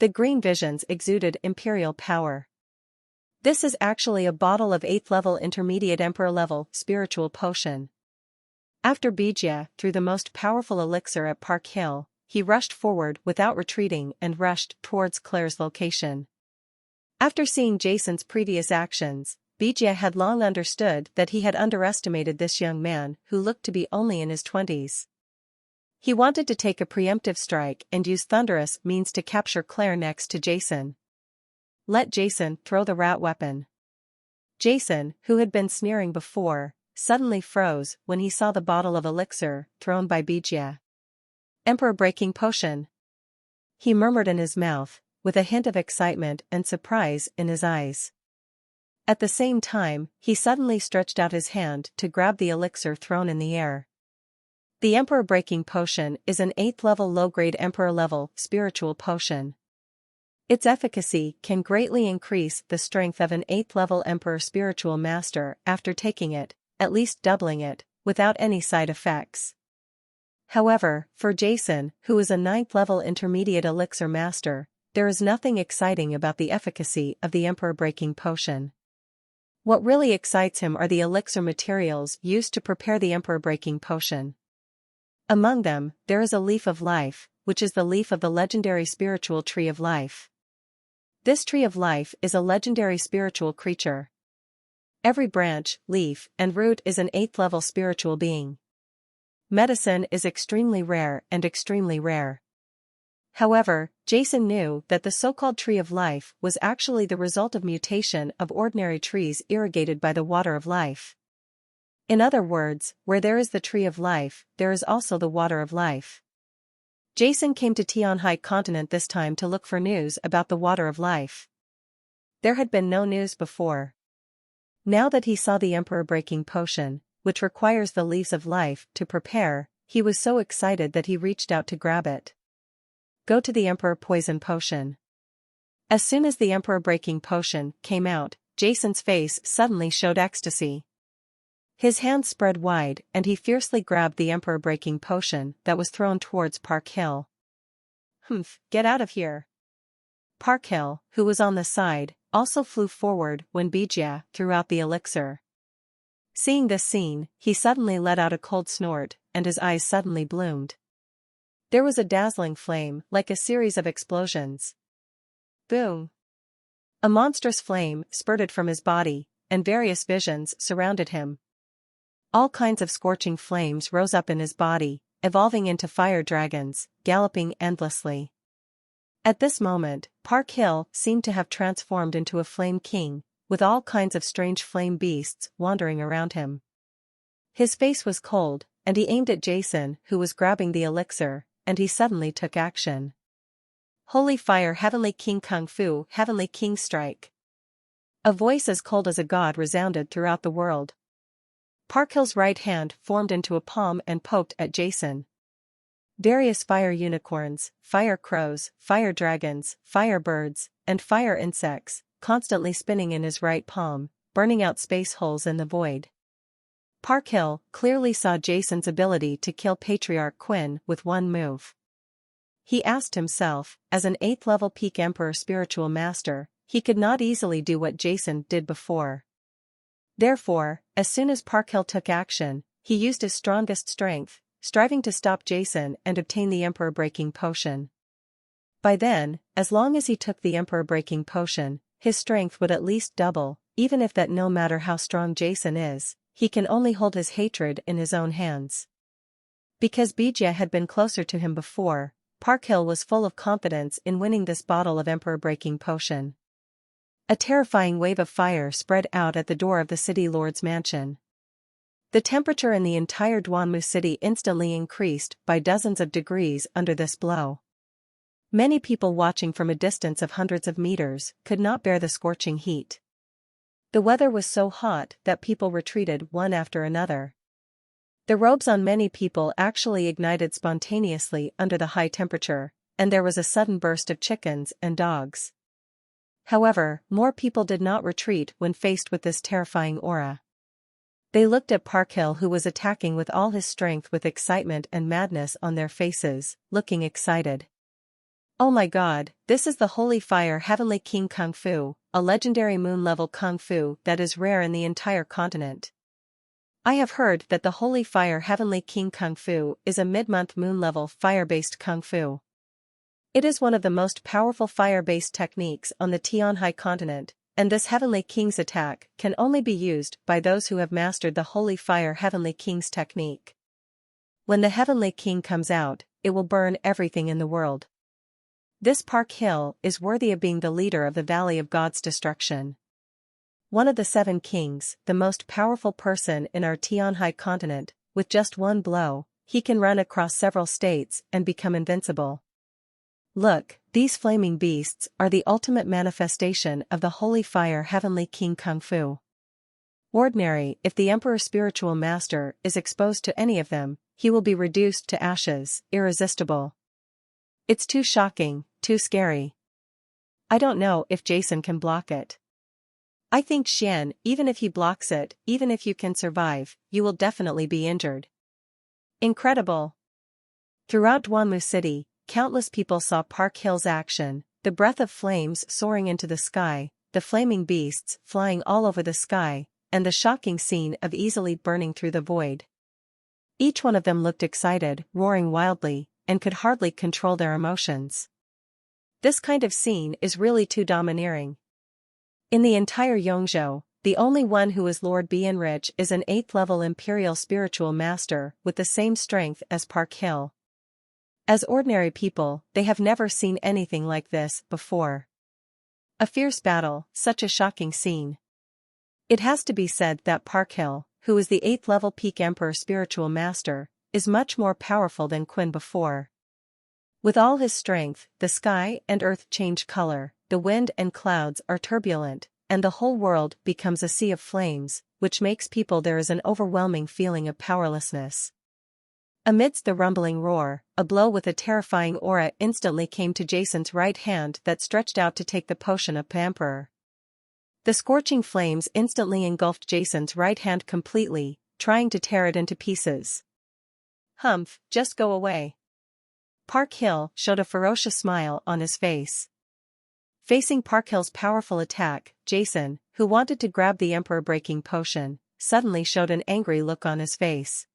The green visions exuded imperial power. This is actually a bottle of 8th level intermediate emperor level spiritual potion. After Bai Jia threw the most powerful elixir at Park Hill, he rushed forward without retreating and rushed towards Claire's location. After seeing Jason's previous actions, Bai Jia had long understood that he had underestimated this young man who looked to be only in his 20s. He wanted to take a preemptive strike and use thunderous means to capture Claire next to Jason. Let Jason throw the rat weapon. Jason, who had been sneering before, suddenly froze when he saw the bottle of elixir thrown by Bai Jia. Emperor breaking potion. He murmured in his mouth, with a hint of excitement and surprise in his eyes. At the same time, he suddenly stretched out his hand to grab the elixir thrown in the air. The Emperor Breaking Potion is an 8th level low-grade Emperor level spiritual potion. Its efficacy can greatly increase the strength of an 8th level Emperor spiritual master after taking it, at least doubling it, without any side effects. However, for Jason, who is a 9th level intermediate elixir master, there is nothing exciting about the efficacy of the Emperor Breaking Potion. What really excites him are the elixir materials used to prepare the Emperor Breaking Potion. Among them, there is a leaf of life, which is the leaf of the legendary spiritual tree of life. This tree of life is a legendary spiritual creature. Every branch, leaf, and root is an 8th level spiritual being. Medicine is extremely rare and extremely rare. However, Jason knew that the so-called tree of life was actually the result of mutation of ordinary trees irrigated by the water of life. In other words, where there is the tree of life, there is also the water of life. Jason came to Tianhai continent this time to look for news about the water of life. There had been no news before. Now that he saw the Emperor Breaking Potion, which requires the leaves of life to prepare, he was so excited that he reached out to grab it. Go to the Emperor Poison Potion. As soon as the Emperor Breaking Potion came out, Jason's face suddenly showed ecstasy. His hands spread wide and he fiercely grabbed the Emperor Breaking Potion that was thrown towards Park Hill. Humph, get out of here. Park Hill, who was on the side, also flew forward when Bijia threw out the elixir. Seeing this scene, he suddenly let out a cold snort, and his eyes suddenly bloomed. There was a dazzling flame, like a series of explosions. Boom! A monstrous flame spurted from his body, and various visions surrounded him. All kinds of scorching flames rose up in his body, evolving into fire dragons, galloping endlessly. At this moment, Park Hill seemed to have transformed into a flame king, with all kinds of strange flame beasts wandering around him. His face was cold, and he aimed at Jason, who was grabbing the elixir, and he suddenly took action. Holy Fire Heavenly King Kung Fu Heavenly King Strike. A voice as cold as a god resounded throughout the world. Park Hill's right hand formed into a palm and poked at Jason. Various fire unicorns, fire crows, fire dragons, fire birds, and fire insects, constantly spinning in his right palm, burning out space holes in the void. Park Hill clearly saw Jason's ability to kill Patriarch Quinn with one move. He asked himself, as an 8th level peak Emperor spiritual master, he could not easily do what Jason did before. Therefore, as soon as Park Hill took action, he used his strongest strength, striving to stop Jason and obtain the Emperor Breaking Potion. By then, as long as he took the Emperor Breaking Potion, his strength would at least double, even if that no matter how strong Jason is, he can only hold his hatred in his own hands. Because Bijia had been closer to him before, Park Hill was full of confidence in winning this bottle of Emperor Breaking Potion. A terrifying wave of fire spread out at the door of the city lord's mansion. The temperature in the entire Duanmu city instantly increased by dozens of degrees under this blow. Many people watching from a distance of hundreds of meters could not bear the scorching heat. The weather was so hot that people retreated one after another. The robes on many people actually ignited spontaneously under the high temperature, and there was a sudden burst of chickens and dogs. However, more people did not retreat when faced with this terrifying aura. They looked at Park Hill, who was attacking with all his strength, with excitement and madness on their faces, looking excited. Oh my god, this is the Holy Fire Heavenly King Kung Fu, a legendary moon-level Kung Fu that is rare in the entire continent. I have heard that the Holy Fire Heavenly King Kung Fu is a mid-month moon-level fire-based Kung Fu. It is one of the most powerful fire-based techniques on the Tianhai continent, and this Heavenly King's attack can only be used by those who have mastered the Holy Fire Heavenly King's technique. When the Heavenly King comes out, it will burn everything in the world. This Park Hill is worthy of being the leader of the Valley of God's Destruction. One of the 7 kings, the most powerful person in our Tianhai continent, with just one blow, he can run across several states and become invincible. Look, these flaming beasts are the ultimate manifestation of the holy fire heavenly King Kung Fu. Ordinary, if the Emperor's spiritual master is exposed to any of them, he will be reduced to ashes, irresistible. It's too shocking, too scary. I don't know if Jason can block it. I think Xian, even if he blocks it, even if you can survive, you will definitely be injured. Incredible. Throughout Duanmu City, countless people saw Park Hill's action, the breath of flames soaring into the sky, the flaming beasts flying all over the sky, and the shocking scene of easily burning through the void. Each one of them looked excited, roaring wildly, and could hardly control their emotions. This kind of scene is really too domineering. In the entire Yongzhou, the only one who is Lord Bianrich is an 8th-level Imperial Spiritual Master with the same strength as Park Hill. As ordinary people, they have never seen anything like this before. A fierce battle, such a shocking scene. It has to be said that Park Hill, who is the 8th-level Peak Emperor Spiritual Master, is much more powerful than Quinn before. With all his strength, the sky and earth change color, the wind and clouds are turbulent, and the whole world becomes a sea of flames, which makes people there is an overwhelming feeling of powerlessness. Amidst the rumbling roar, a blow with a terrifying aura instantly came to Jason's right hand that stretched out to take the potion of Emperor. The scorching flames instantly engulfed Jason's right hand completely, trying to tear it into pieces. Humph, just go away. Park Hill showed a ferocious smile on his face. Facing Park Hill's powerful attack, Jason, who wanted to grab the Emperor-breaking potion, suddenly showed an angry look on his face.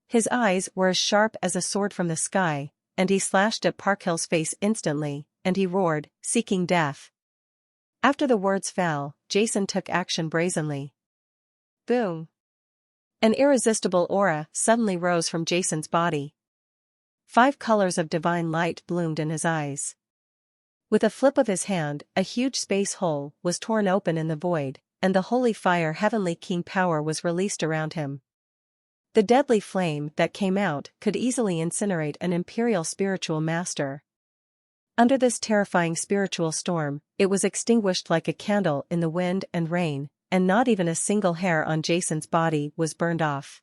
His eyes were as sharp as a sword from the sky, and he slashed at Park Hill's face instantly, and he roared, seeking death. After the words fell, Jason took action brazenly. Boom! An irresistible aura suddenly rose from Jason's body. 5 colors of divine light bloomed in his eyes. With a flip of his hand, a huge space hole was torn open in the void, and the holy fire heavenly king power was released around him. The deadly flame that came out could easily incinerate an imperial spiritual master. Under this terrifying spiritual storm, it was extinguished like a candle in the wind and rain, and not even a single hair on Jason's body was burned off.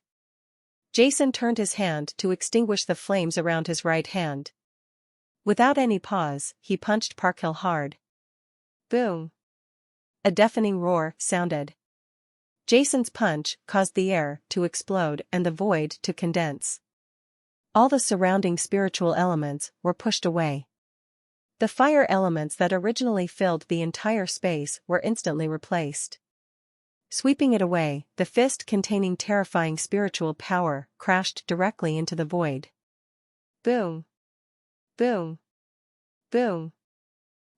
Jason turned his hand to extinguish the flames around his right hand. Without any pause, he punched Park Hill hard. Boom! A deafening roar sounded. Jason's punch caused the air to explode and the void to condense. All the surrounding spiritual elements were pushed away. The fire elements that originally filled the entire space were instantly replaced. Sweeping it away, the fist containing terrifying spiritual power crashed directly into the void. Boom! Boom! Boom!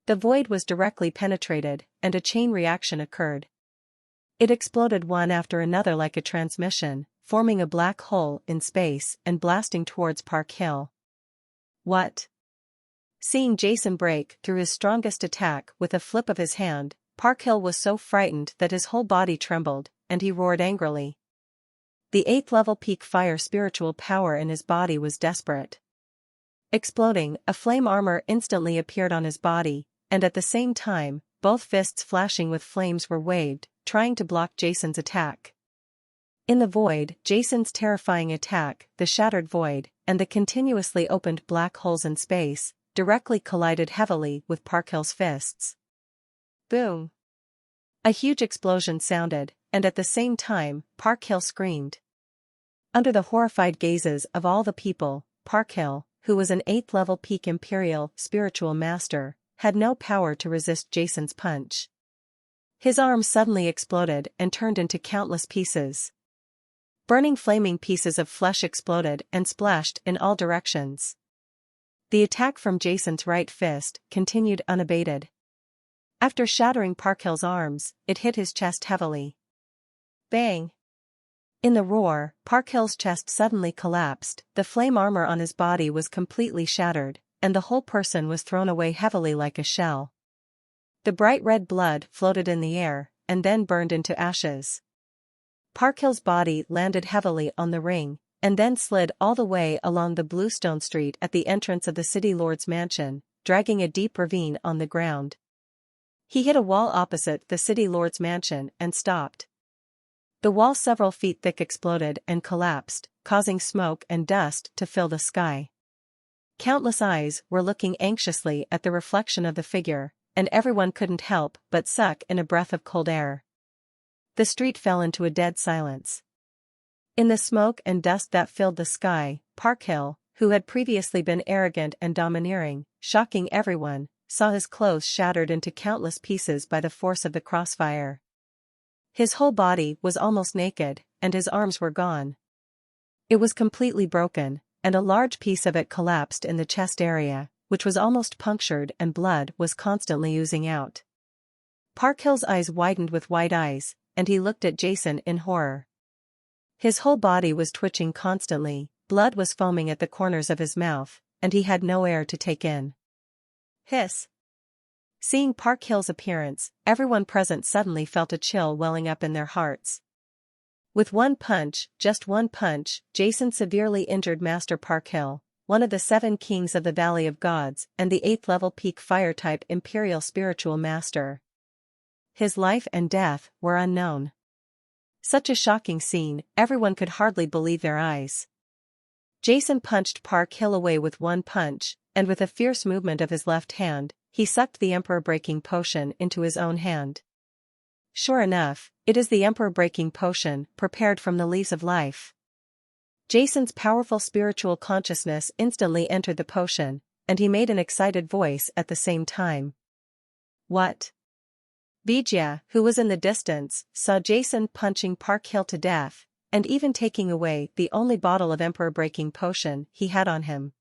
The void was directly penetrated, and a chain reaction occurred. It exploded one after another like a transmission, forming a black hole in space and blasting towards Park Hill. What? Seeing Jason break through his strongest attack with a flip of his hand, Park Hill was so frightened that his whole body trembled, and he roared angrily. The 8th-level peak fire spiritual power in his body was desperate. Exploding, a flame armor instantly appeared on his body, and at the same time, both fists flashing with flames were waved, trying to block Jason's attack. In the void, Jason's terrifying attack, the shattered void, and the continuously opened black holes in space, directly collided heavily with Park Hill's fists. Boom! A huge explosion sounded, and at the same time, Park Hill screamed. Under the horrified gazes of all the people, Park Hill, who was an 8th-level peak imperial spiritual master, had no power to resist Jason's punch. His arm suddenly exploded and turned into countless pieces. Burning flaming pieces of flesh exploded and splashed in all directions. The attack from Jason's right fist continued unabated. After shattering Park Hill's arms, it hit his chest heavily. Bang! In the roar, Park Hill's chest suddenly collapsed, the flame armor on his body was completely shattered, and the whole person was thrown away heavily like a shell. The bright red blood floated in the air, and then burned into ashes. Park Hill's body landed heavily on the ring, and then slid all the way along the bluestone street at the entrance of the city lord's mansion, dragging a deep ravine on the ground. He hit a wall opposite the city lord's mansion and stopped. The wall several feet thick exploded and collapsed, causing smoke and dust to fill the sky. Countless eyes were looking anxiously at the reflection of the figure, and everyone couldn't help but suck in a breath of cold air. The street fell into a dead silence. In the smoke and dust that filled the sky, Parkhill, who had previously been arrogant and domineering, shocking everyone, saw his clothes shattered into countless pieces by the force of the crossfire. His whole body was almost naked, and his arms were gone. It was completely broken, and a large piece of it collapsed in the chest area, which was almost punctured and blood was constantly oozing out. Parkhill's eyes widened with wide eyes, and he looked at Jason in horror. His whole body was twitching constantly, blood was foaming at the corners of his mouth, and he had no air to take in. Hiss! Seeing Parkhill's appearance, everyone present suddenly felt a chill welling up in their hearts. With one punch, just one punch, Jason severely injured Master Parkhill, one of the 7 kings of the Valley of Gods and the 8th level peak fire-type Imperial Spiritual Master. His life and death were unknown. Such a shocking scene, everyone could hardly believe their eyes. Jason punched Parkhill away with one punch, and with a fierce movement of his left hand, he sucked the Emperor-breaking potion into his own hand. Sure enough, it is the Emperor-breaking potion, prepared from the leaves of life. Jason's powerful spiritual consciousness instantly entered the potion, and he made an excited voice at the same time. What? Vijaya, who was in the distance, saw Jason punching Parkhill to death, and even taking away the only bottle of Emperor-breaking potion he had on him.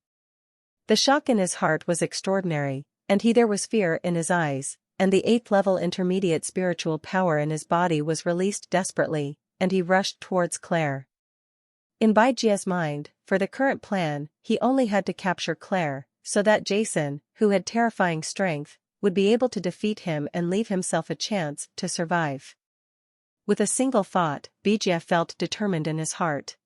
The shock in his heart was extraordinary, and there was fear in his eyes, and the 8th level intermediate spiritual power in his body was released desperately, and he rushed towards Claire. In Vijaya's mind, for the current plan, he only had to capture Claire, so that Jason, who had terrifying strength, would be able to defeat him and leave himself a chance to survive. With a single thought, Vijaya felt determined in his heart.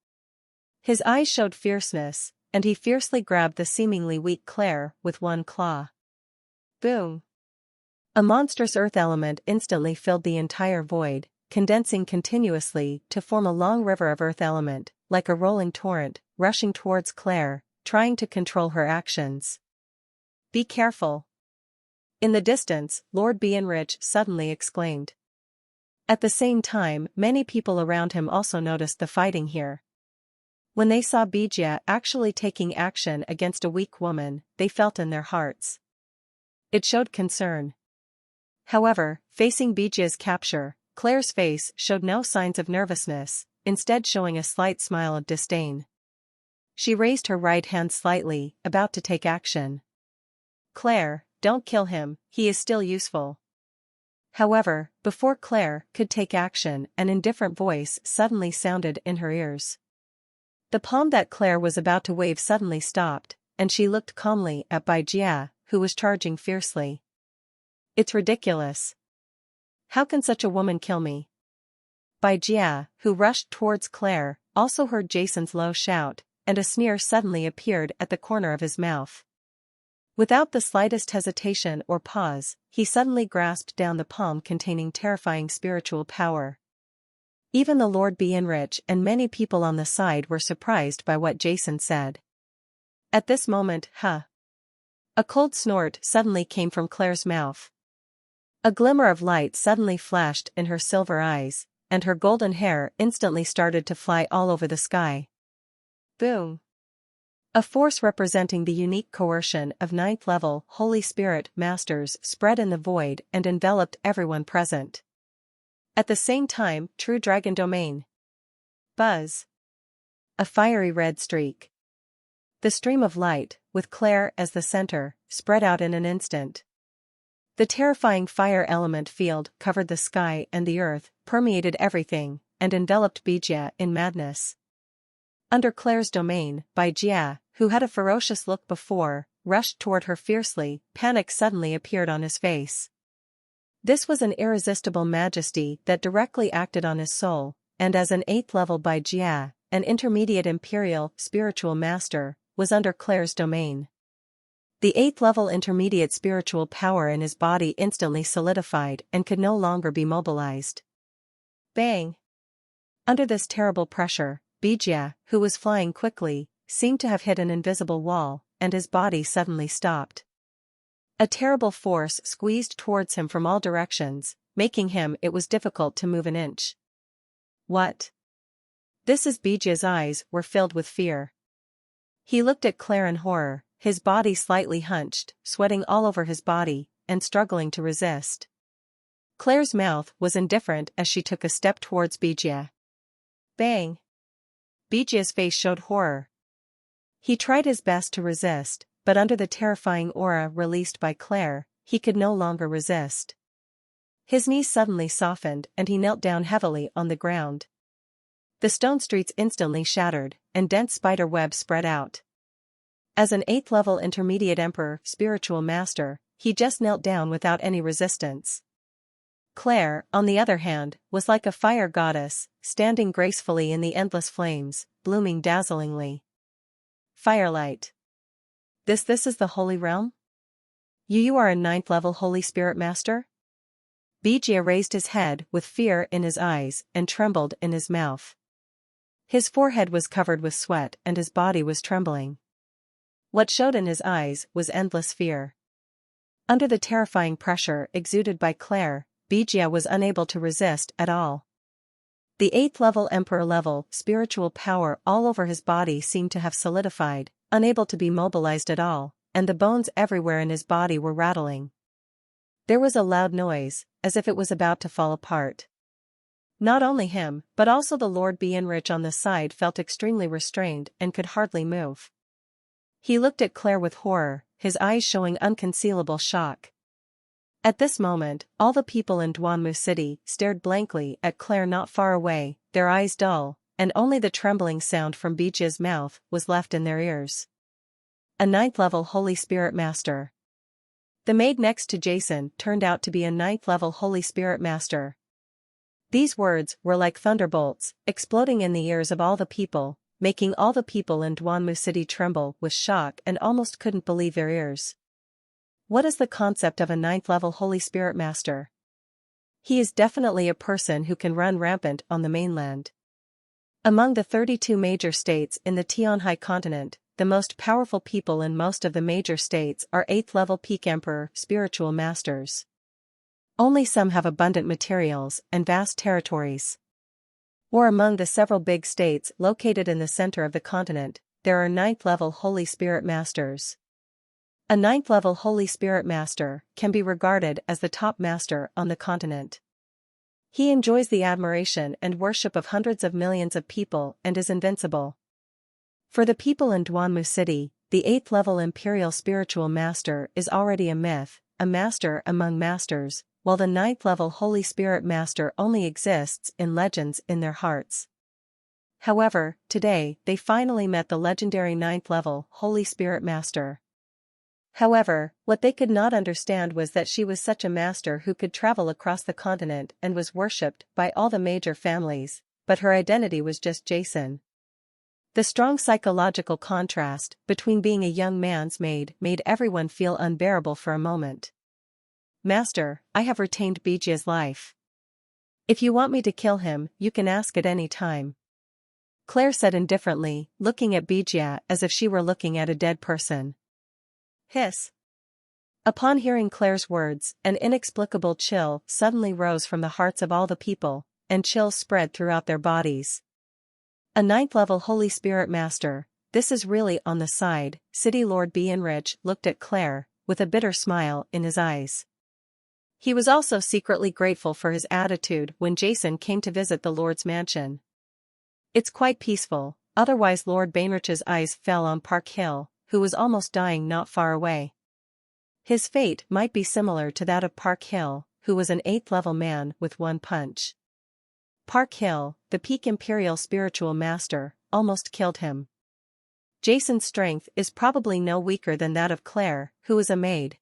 His eyes showed fierceness, and he fiercely grabbed the seemingly weak Claire with one claw. Boom! A monstrous earth element instantly filled the entire void, condensing continuously to form a long river of earth element, like a rolling torrent, rushing towards Claire, trying to control her actions. Be careful! In the distance, Lord Bienrich suddenly exclaimed. At the same time, many people around him also noticed the fighting here. When they saw Vijaya actually taking action against a weak woman, they felt in their hearts. It showed concern. However, facing Vijaya's capture, Claire's face showed no signs of nervousness, instead showing a slight smile of disdain. She raised her right hand slightly, about to take action. Claire, don't kill him, he is still useful. However, before Claire could take action, an indifferent voice suddenly sounded in her ears. The palm that Claire was about to wave suddenly stopped, and she looked calmly at Vijaya, who was charging fiercely. It's ridiculous. How can such a woman kill me? Vijaya, who rushed towards Claire, also heard Jason's low shout, and a sneer suddenly appeared at the corner of his mouth. Without the slightest hesitation or pause, he suddenly grasped down the palm containing terrifying spiritual power. Even the Lord Bienrich and many people on the side were surprised by what Jason said. At this moment, a cold snort suddenly came from Claire's mouth. A glimmer of light suddenly flashed in her silver eyes, and her golden hair instantly started to fly all over the sky. Boom! A force representing the unique coercion of 9th level Holy Spirit Masters spread in the void and enveloped everyone present. At the same time, true dragon domain. Buzz! A fiery red streak. The stream of light, with Claire as the center, spread out in an instant. The terrifying fire element field covered the sky and the earth, permeated everything, and enveloped Vijaya in madness. Under Claire's domain, Vijaya, who had a ferocious look before, rushed toward her fiercely. Panic suddenly appeared on his face. This was an irresistible majesty that directly acted on his soul, and as an 8th level Vijaya, an intermediate imperial spiritual master, was under Claire's domain. The 8th level intermediate spiritual power in his body instantly solidified and could no longer be mobilized. Bang! Under this terrible pressure, Bijia, who was flying quickly, seemed to have hit an invisible wall, and his body suddenly stopped. A terrible force squeezed towards him from all directions, making it was difficult to move an inch. What? This is Bijia's eyes were filled with fear. He looked at Claire in horror, his body slightly hunched, sweating all over his body, and struggling to resist. Claire's mouth was indifferent as she took a step towards Bijia. Bang! Bijia's face showed horror. He tried his best to resist, but under the terrifying aura released by Claire, he could no longer resist. His knees suddenly softened and he knelt down heavily on the ground. The stone streets instantly shattered, and dense spider webs spread out. As an 8th level intermediate emperor, spiritual master, he just knelt down without any resistance. Claire, on the other hand, was like a fire goddess, standing gracefully in the endless flames, blooming dazzlingly. Firelight. This is the holy realm? You are a 9th level Holy Spirit Master? Bijia raised his head with fear in his eyes and trembled in his mouth. His forehead was covered with sweat and his body was trembling. What showed in his eyes was endless fear. Under the terrifying pressure exuded by Claire, Bijia was unable to resist at all. The 8th level emperor level spiritual power all over his body seemed to have solidified, unable to be mobilized at all, and the bones everywhere in his body were rattling. There was a loud noise, as if it was about to fall apart. Not only him, but also the Lord Bienrich on the side felt extremely restrained and could hardly move. He looked at Claire with horror, his eyes showing unconcealable shock. At this moment, all the people in Duanmu City stared blankly at Claire not far away, their eyes dull, and only the trembling sound from Bijia's mouth was left in their ears. A 9th level Holy Spirit Master. The maid next to Jason turned out to be a 9th level Holy Spirit Master. These words were like thunderbolts, exploding in the ears of all the people, making all the people in Duanmu City tremble with shock and almost couldn't believe their ears. What is the concept of a 9th level Holy Spirit Master? He is definitely a person who can run rampant on the mainland. Among the 32 major states in the Tianhai continent, the most powerful people in most of the major states are 8th level peak emperor spiritual masters. Only some have abundant materials and vast territories. Or among the several big states located in the center of the continent, there are 9th level Holy Spirit Masters. A 9th level Holy Spirit Master can be regarded as the top master on the continent. He enjoys the admiration and worship of hundreds of millions of people and is invincible. For the people in Duanmu City, the 8th level Imperial Spiritual Master is already a myth, a master among masters, while the 9th level Holy Spirit Master only exists in legends in their hearts. However, today they finally met the legendary 9th level Holy Spirit Master. However, what they could not understand was that she was such a master who could travel across the continent and was worshipped by all the major families, but her identity was just Jason. The strong psychological contrast between being a young man's maid made everyone feel unbearable for a moment. Master, I have retained Bijia's life. If you want me to kill him, you can ask at any time. Claire said indifferently, looking at Bijia as if she were looking at a dead person. Hiss. Upon hearing Claire's words, an inexplicable chill suddenly rose from the hearts of all the people, and chills spread throughout their bodies. A 9th level Holy Spirit Master, this is really on the side. City Lord Bienrich looked at Claire, with a bitter smile in his eyes. He was also secretly grateful for his attitude when Jason came to visit the Lord's mansion. It's quite peaceful, otherwise Lord Bainrich's eyes fell on Park Hill, who was almost dying not far away. His fate might be similar to that of Park Hill, who was an 8th level man with one punch. Park Hill, the peak Imperial Spiritual Master, almost killed him. Jason's strength is probably no weaker than that of Claire, who is a maid.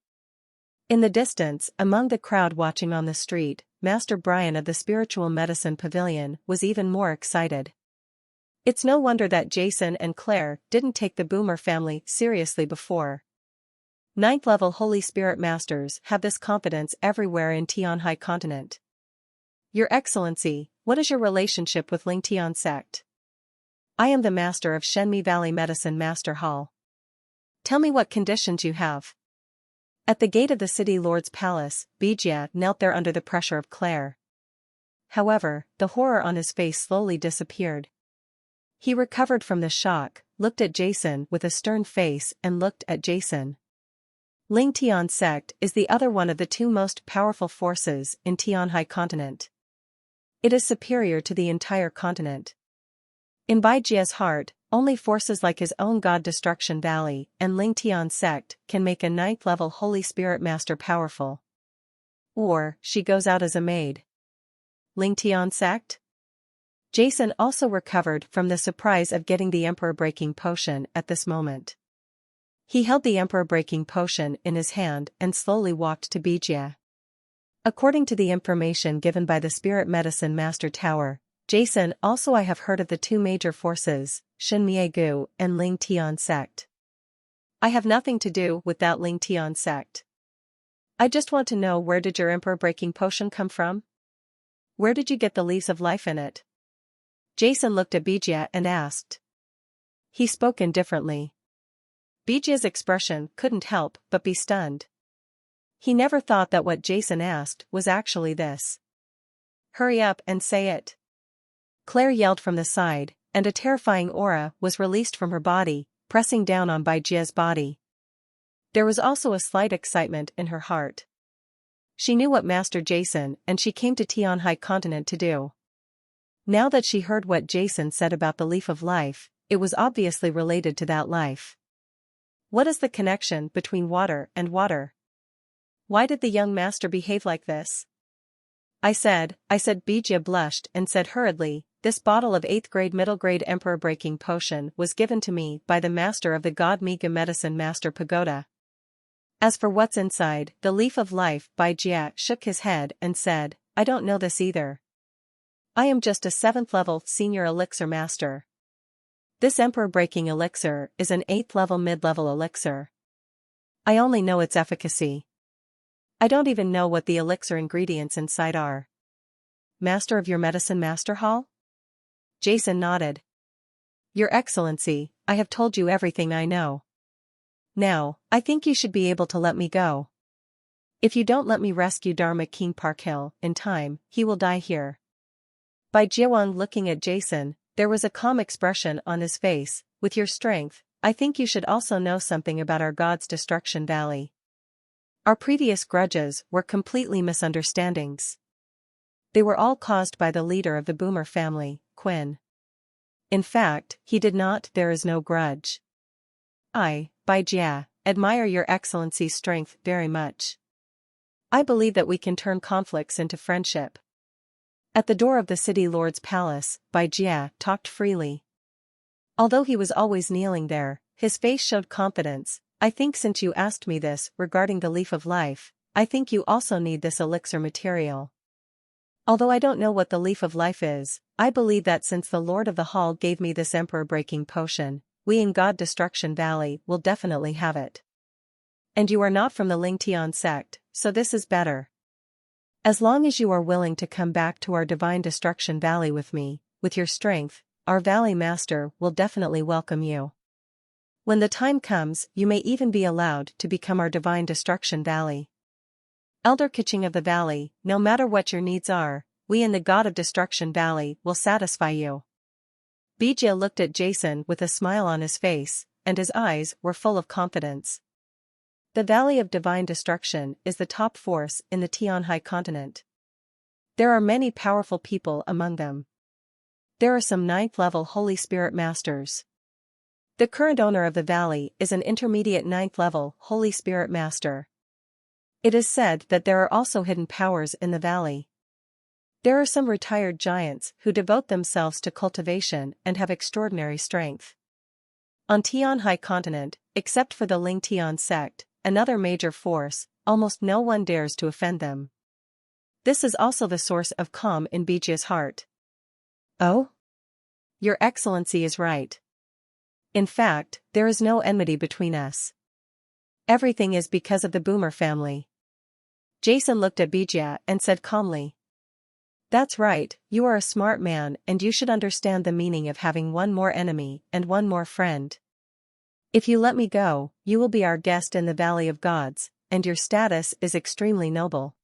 In the distance, among the crowd watching on the street, Master Brian of the Spiritual Medicine Pavilion was even more excited. It's no wonder that Jason and Claire didn't take the Boomer family seriously before. Ninth level Holy Spirit Masters have this confidence everywhere in Tian High Continent. Your Excellency, what is your relationship with Ling Tian sect? I am the master of Shenmi Valley Medicine Master Hall. Tell me what conditions you have. At the gate of the city lord's palace, Bijia knelt there under the pressure of Claire. However, the horror on his face slowly disappeared. He recovered from the shock, looked at Jason with a stern face and looked at Jason. Ling Tian sect is the other one of the two most powerful forces in Tian High Continent. It is superior to the entire continent. In Baijia's heart, only forces like his own God Destruction Valley and Ling Tian sect can make a ninth level Holy Spirit Master powerful. Or, she goes out as a maid. Ling Tian sect? Jason also recovered from the surprise of getting the Emperor Breaking Potion at this moment. He held the Emperor Breaking Potion in his hand and slowly walked to Bijia. According to the information given by the Spirit Medicine Master Tower, Jason I have heard of the two major forces, Shenmiegu and Ling Tian sect. I have nothing to do with that Ling Tian sect. I just want to know, where did your Emperor Breaking Potion come from? Where did you get the leaves of life in it? Jason looked at Bijia and asked. He spoke indifferently. Bijia's expression couldn't help but be stunned. He never thought that what Jason asked was actually this. Hurry up and say it. Claire yelled from the side, and a terrifying aura was released from her body, pressing down on Bijia's body. There was also a slight excitement in her heart. She knew what Master Jason and she came to Tian High Continent to do. Now that she heard what Jason said about the leaf of life, it was obviously related to that life. What is the connection between water and water? Why did the young master behave like this? I said, Bijia blushed and said hurriedly, this bottle of 8th grade middle grade Emperor Breaking Potion was given to me by the master of the God Mega Medicine Master Pagoda. As for what's inside the leaf of life, Bijia shook his head and said, I don't know this either. I am just a 7th level senior elixir master. This Emperor Breaking elixir is an 8th level mid-level elixir. I only know its efficacy. I don't even know what the elixir ingredients inside are. Master of your medicine master hall? Jason nodded. Your Excellency, I have told you everything I know. Now, I think you should be able to let me go. If you don't let me rescue Dharma King Parkhill in time, he will die here. By Jiawang looking at Jason, there was a calm expression on his face. With your strength, I think you should also know something about our God's Destruction Valley. Our previous grudges were completely misunderstandings. They were all caused by the leader of the Boomer family, Quinn. In fact, he did not. There is no grudge. I, Bijia, admire your Excellency's strength very much. I believe that we can turn conflicts into friendship. At the door of the city lord's palace, Bijia talked freely. Although he was always kneeling there, his face showed confidence. I think since you asked me this regarding the leaf of life, I think you also need this elixir material. Although I don't know what the leaf of life is, I believe that since the Lord of the Hall gave me this Emperor Breaking Potion, we in God Destruction Valley will definitely have it. And you are not from the Ling Tian sect, so this is better. As long as you are willing to come back to our Divine Destruction Valley with me, with your strength, our Valley Master will definitely welcome you. When the time comes, you may even be allowed to become our Divine Destruction Valley. Elder Kaching of the Valley, no matter what your needs are, we in the God of Destruction Valley will satisfy you. Bijia looked at Jason with a smile on his face, and his eyes were full of confidence. The Valley of Divine Destruction is the top force in the Tian High Continent. There are many powerful people among them. There are some 9th level Holy Spirit Masters. The current owner of the valley is an intermediate 9th level Holy Spirit Master. It is said that there are also hidden powers in the valley. There are some retired giants who devote themselves to cultivation and have extraordinary strength. On Tian High Continent, except for the Ling Tian sect, another major force, almost no one dares to offend them. This is also the source of calm in Bijia's heart. Oh? Your Excellency is right. In fact, there is no enmity between us. Everything is because of the Boomer family. Jason looked at Bijia and said calmly. That's right, you are a smart man and you should understand the meaning of having one more enemy and one more friend. If you let me go, you will be our guest in the Valley of Gods, and your status is extremely noble.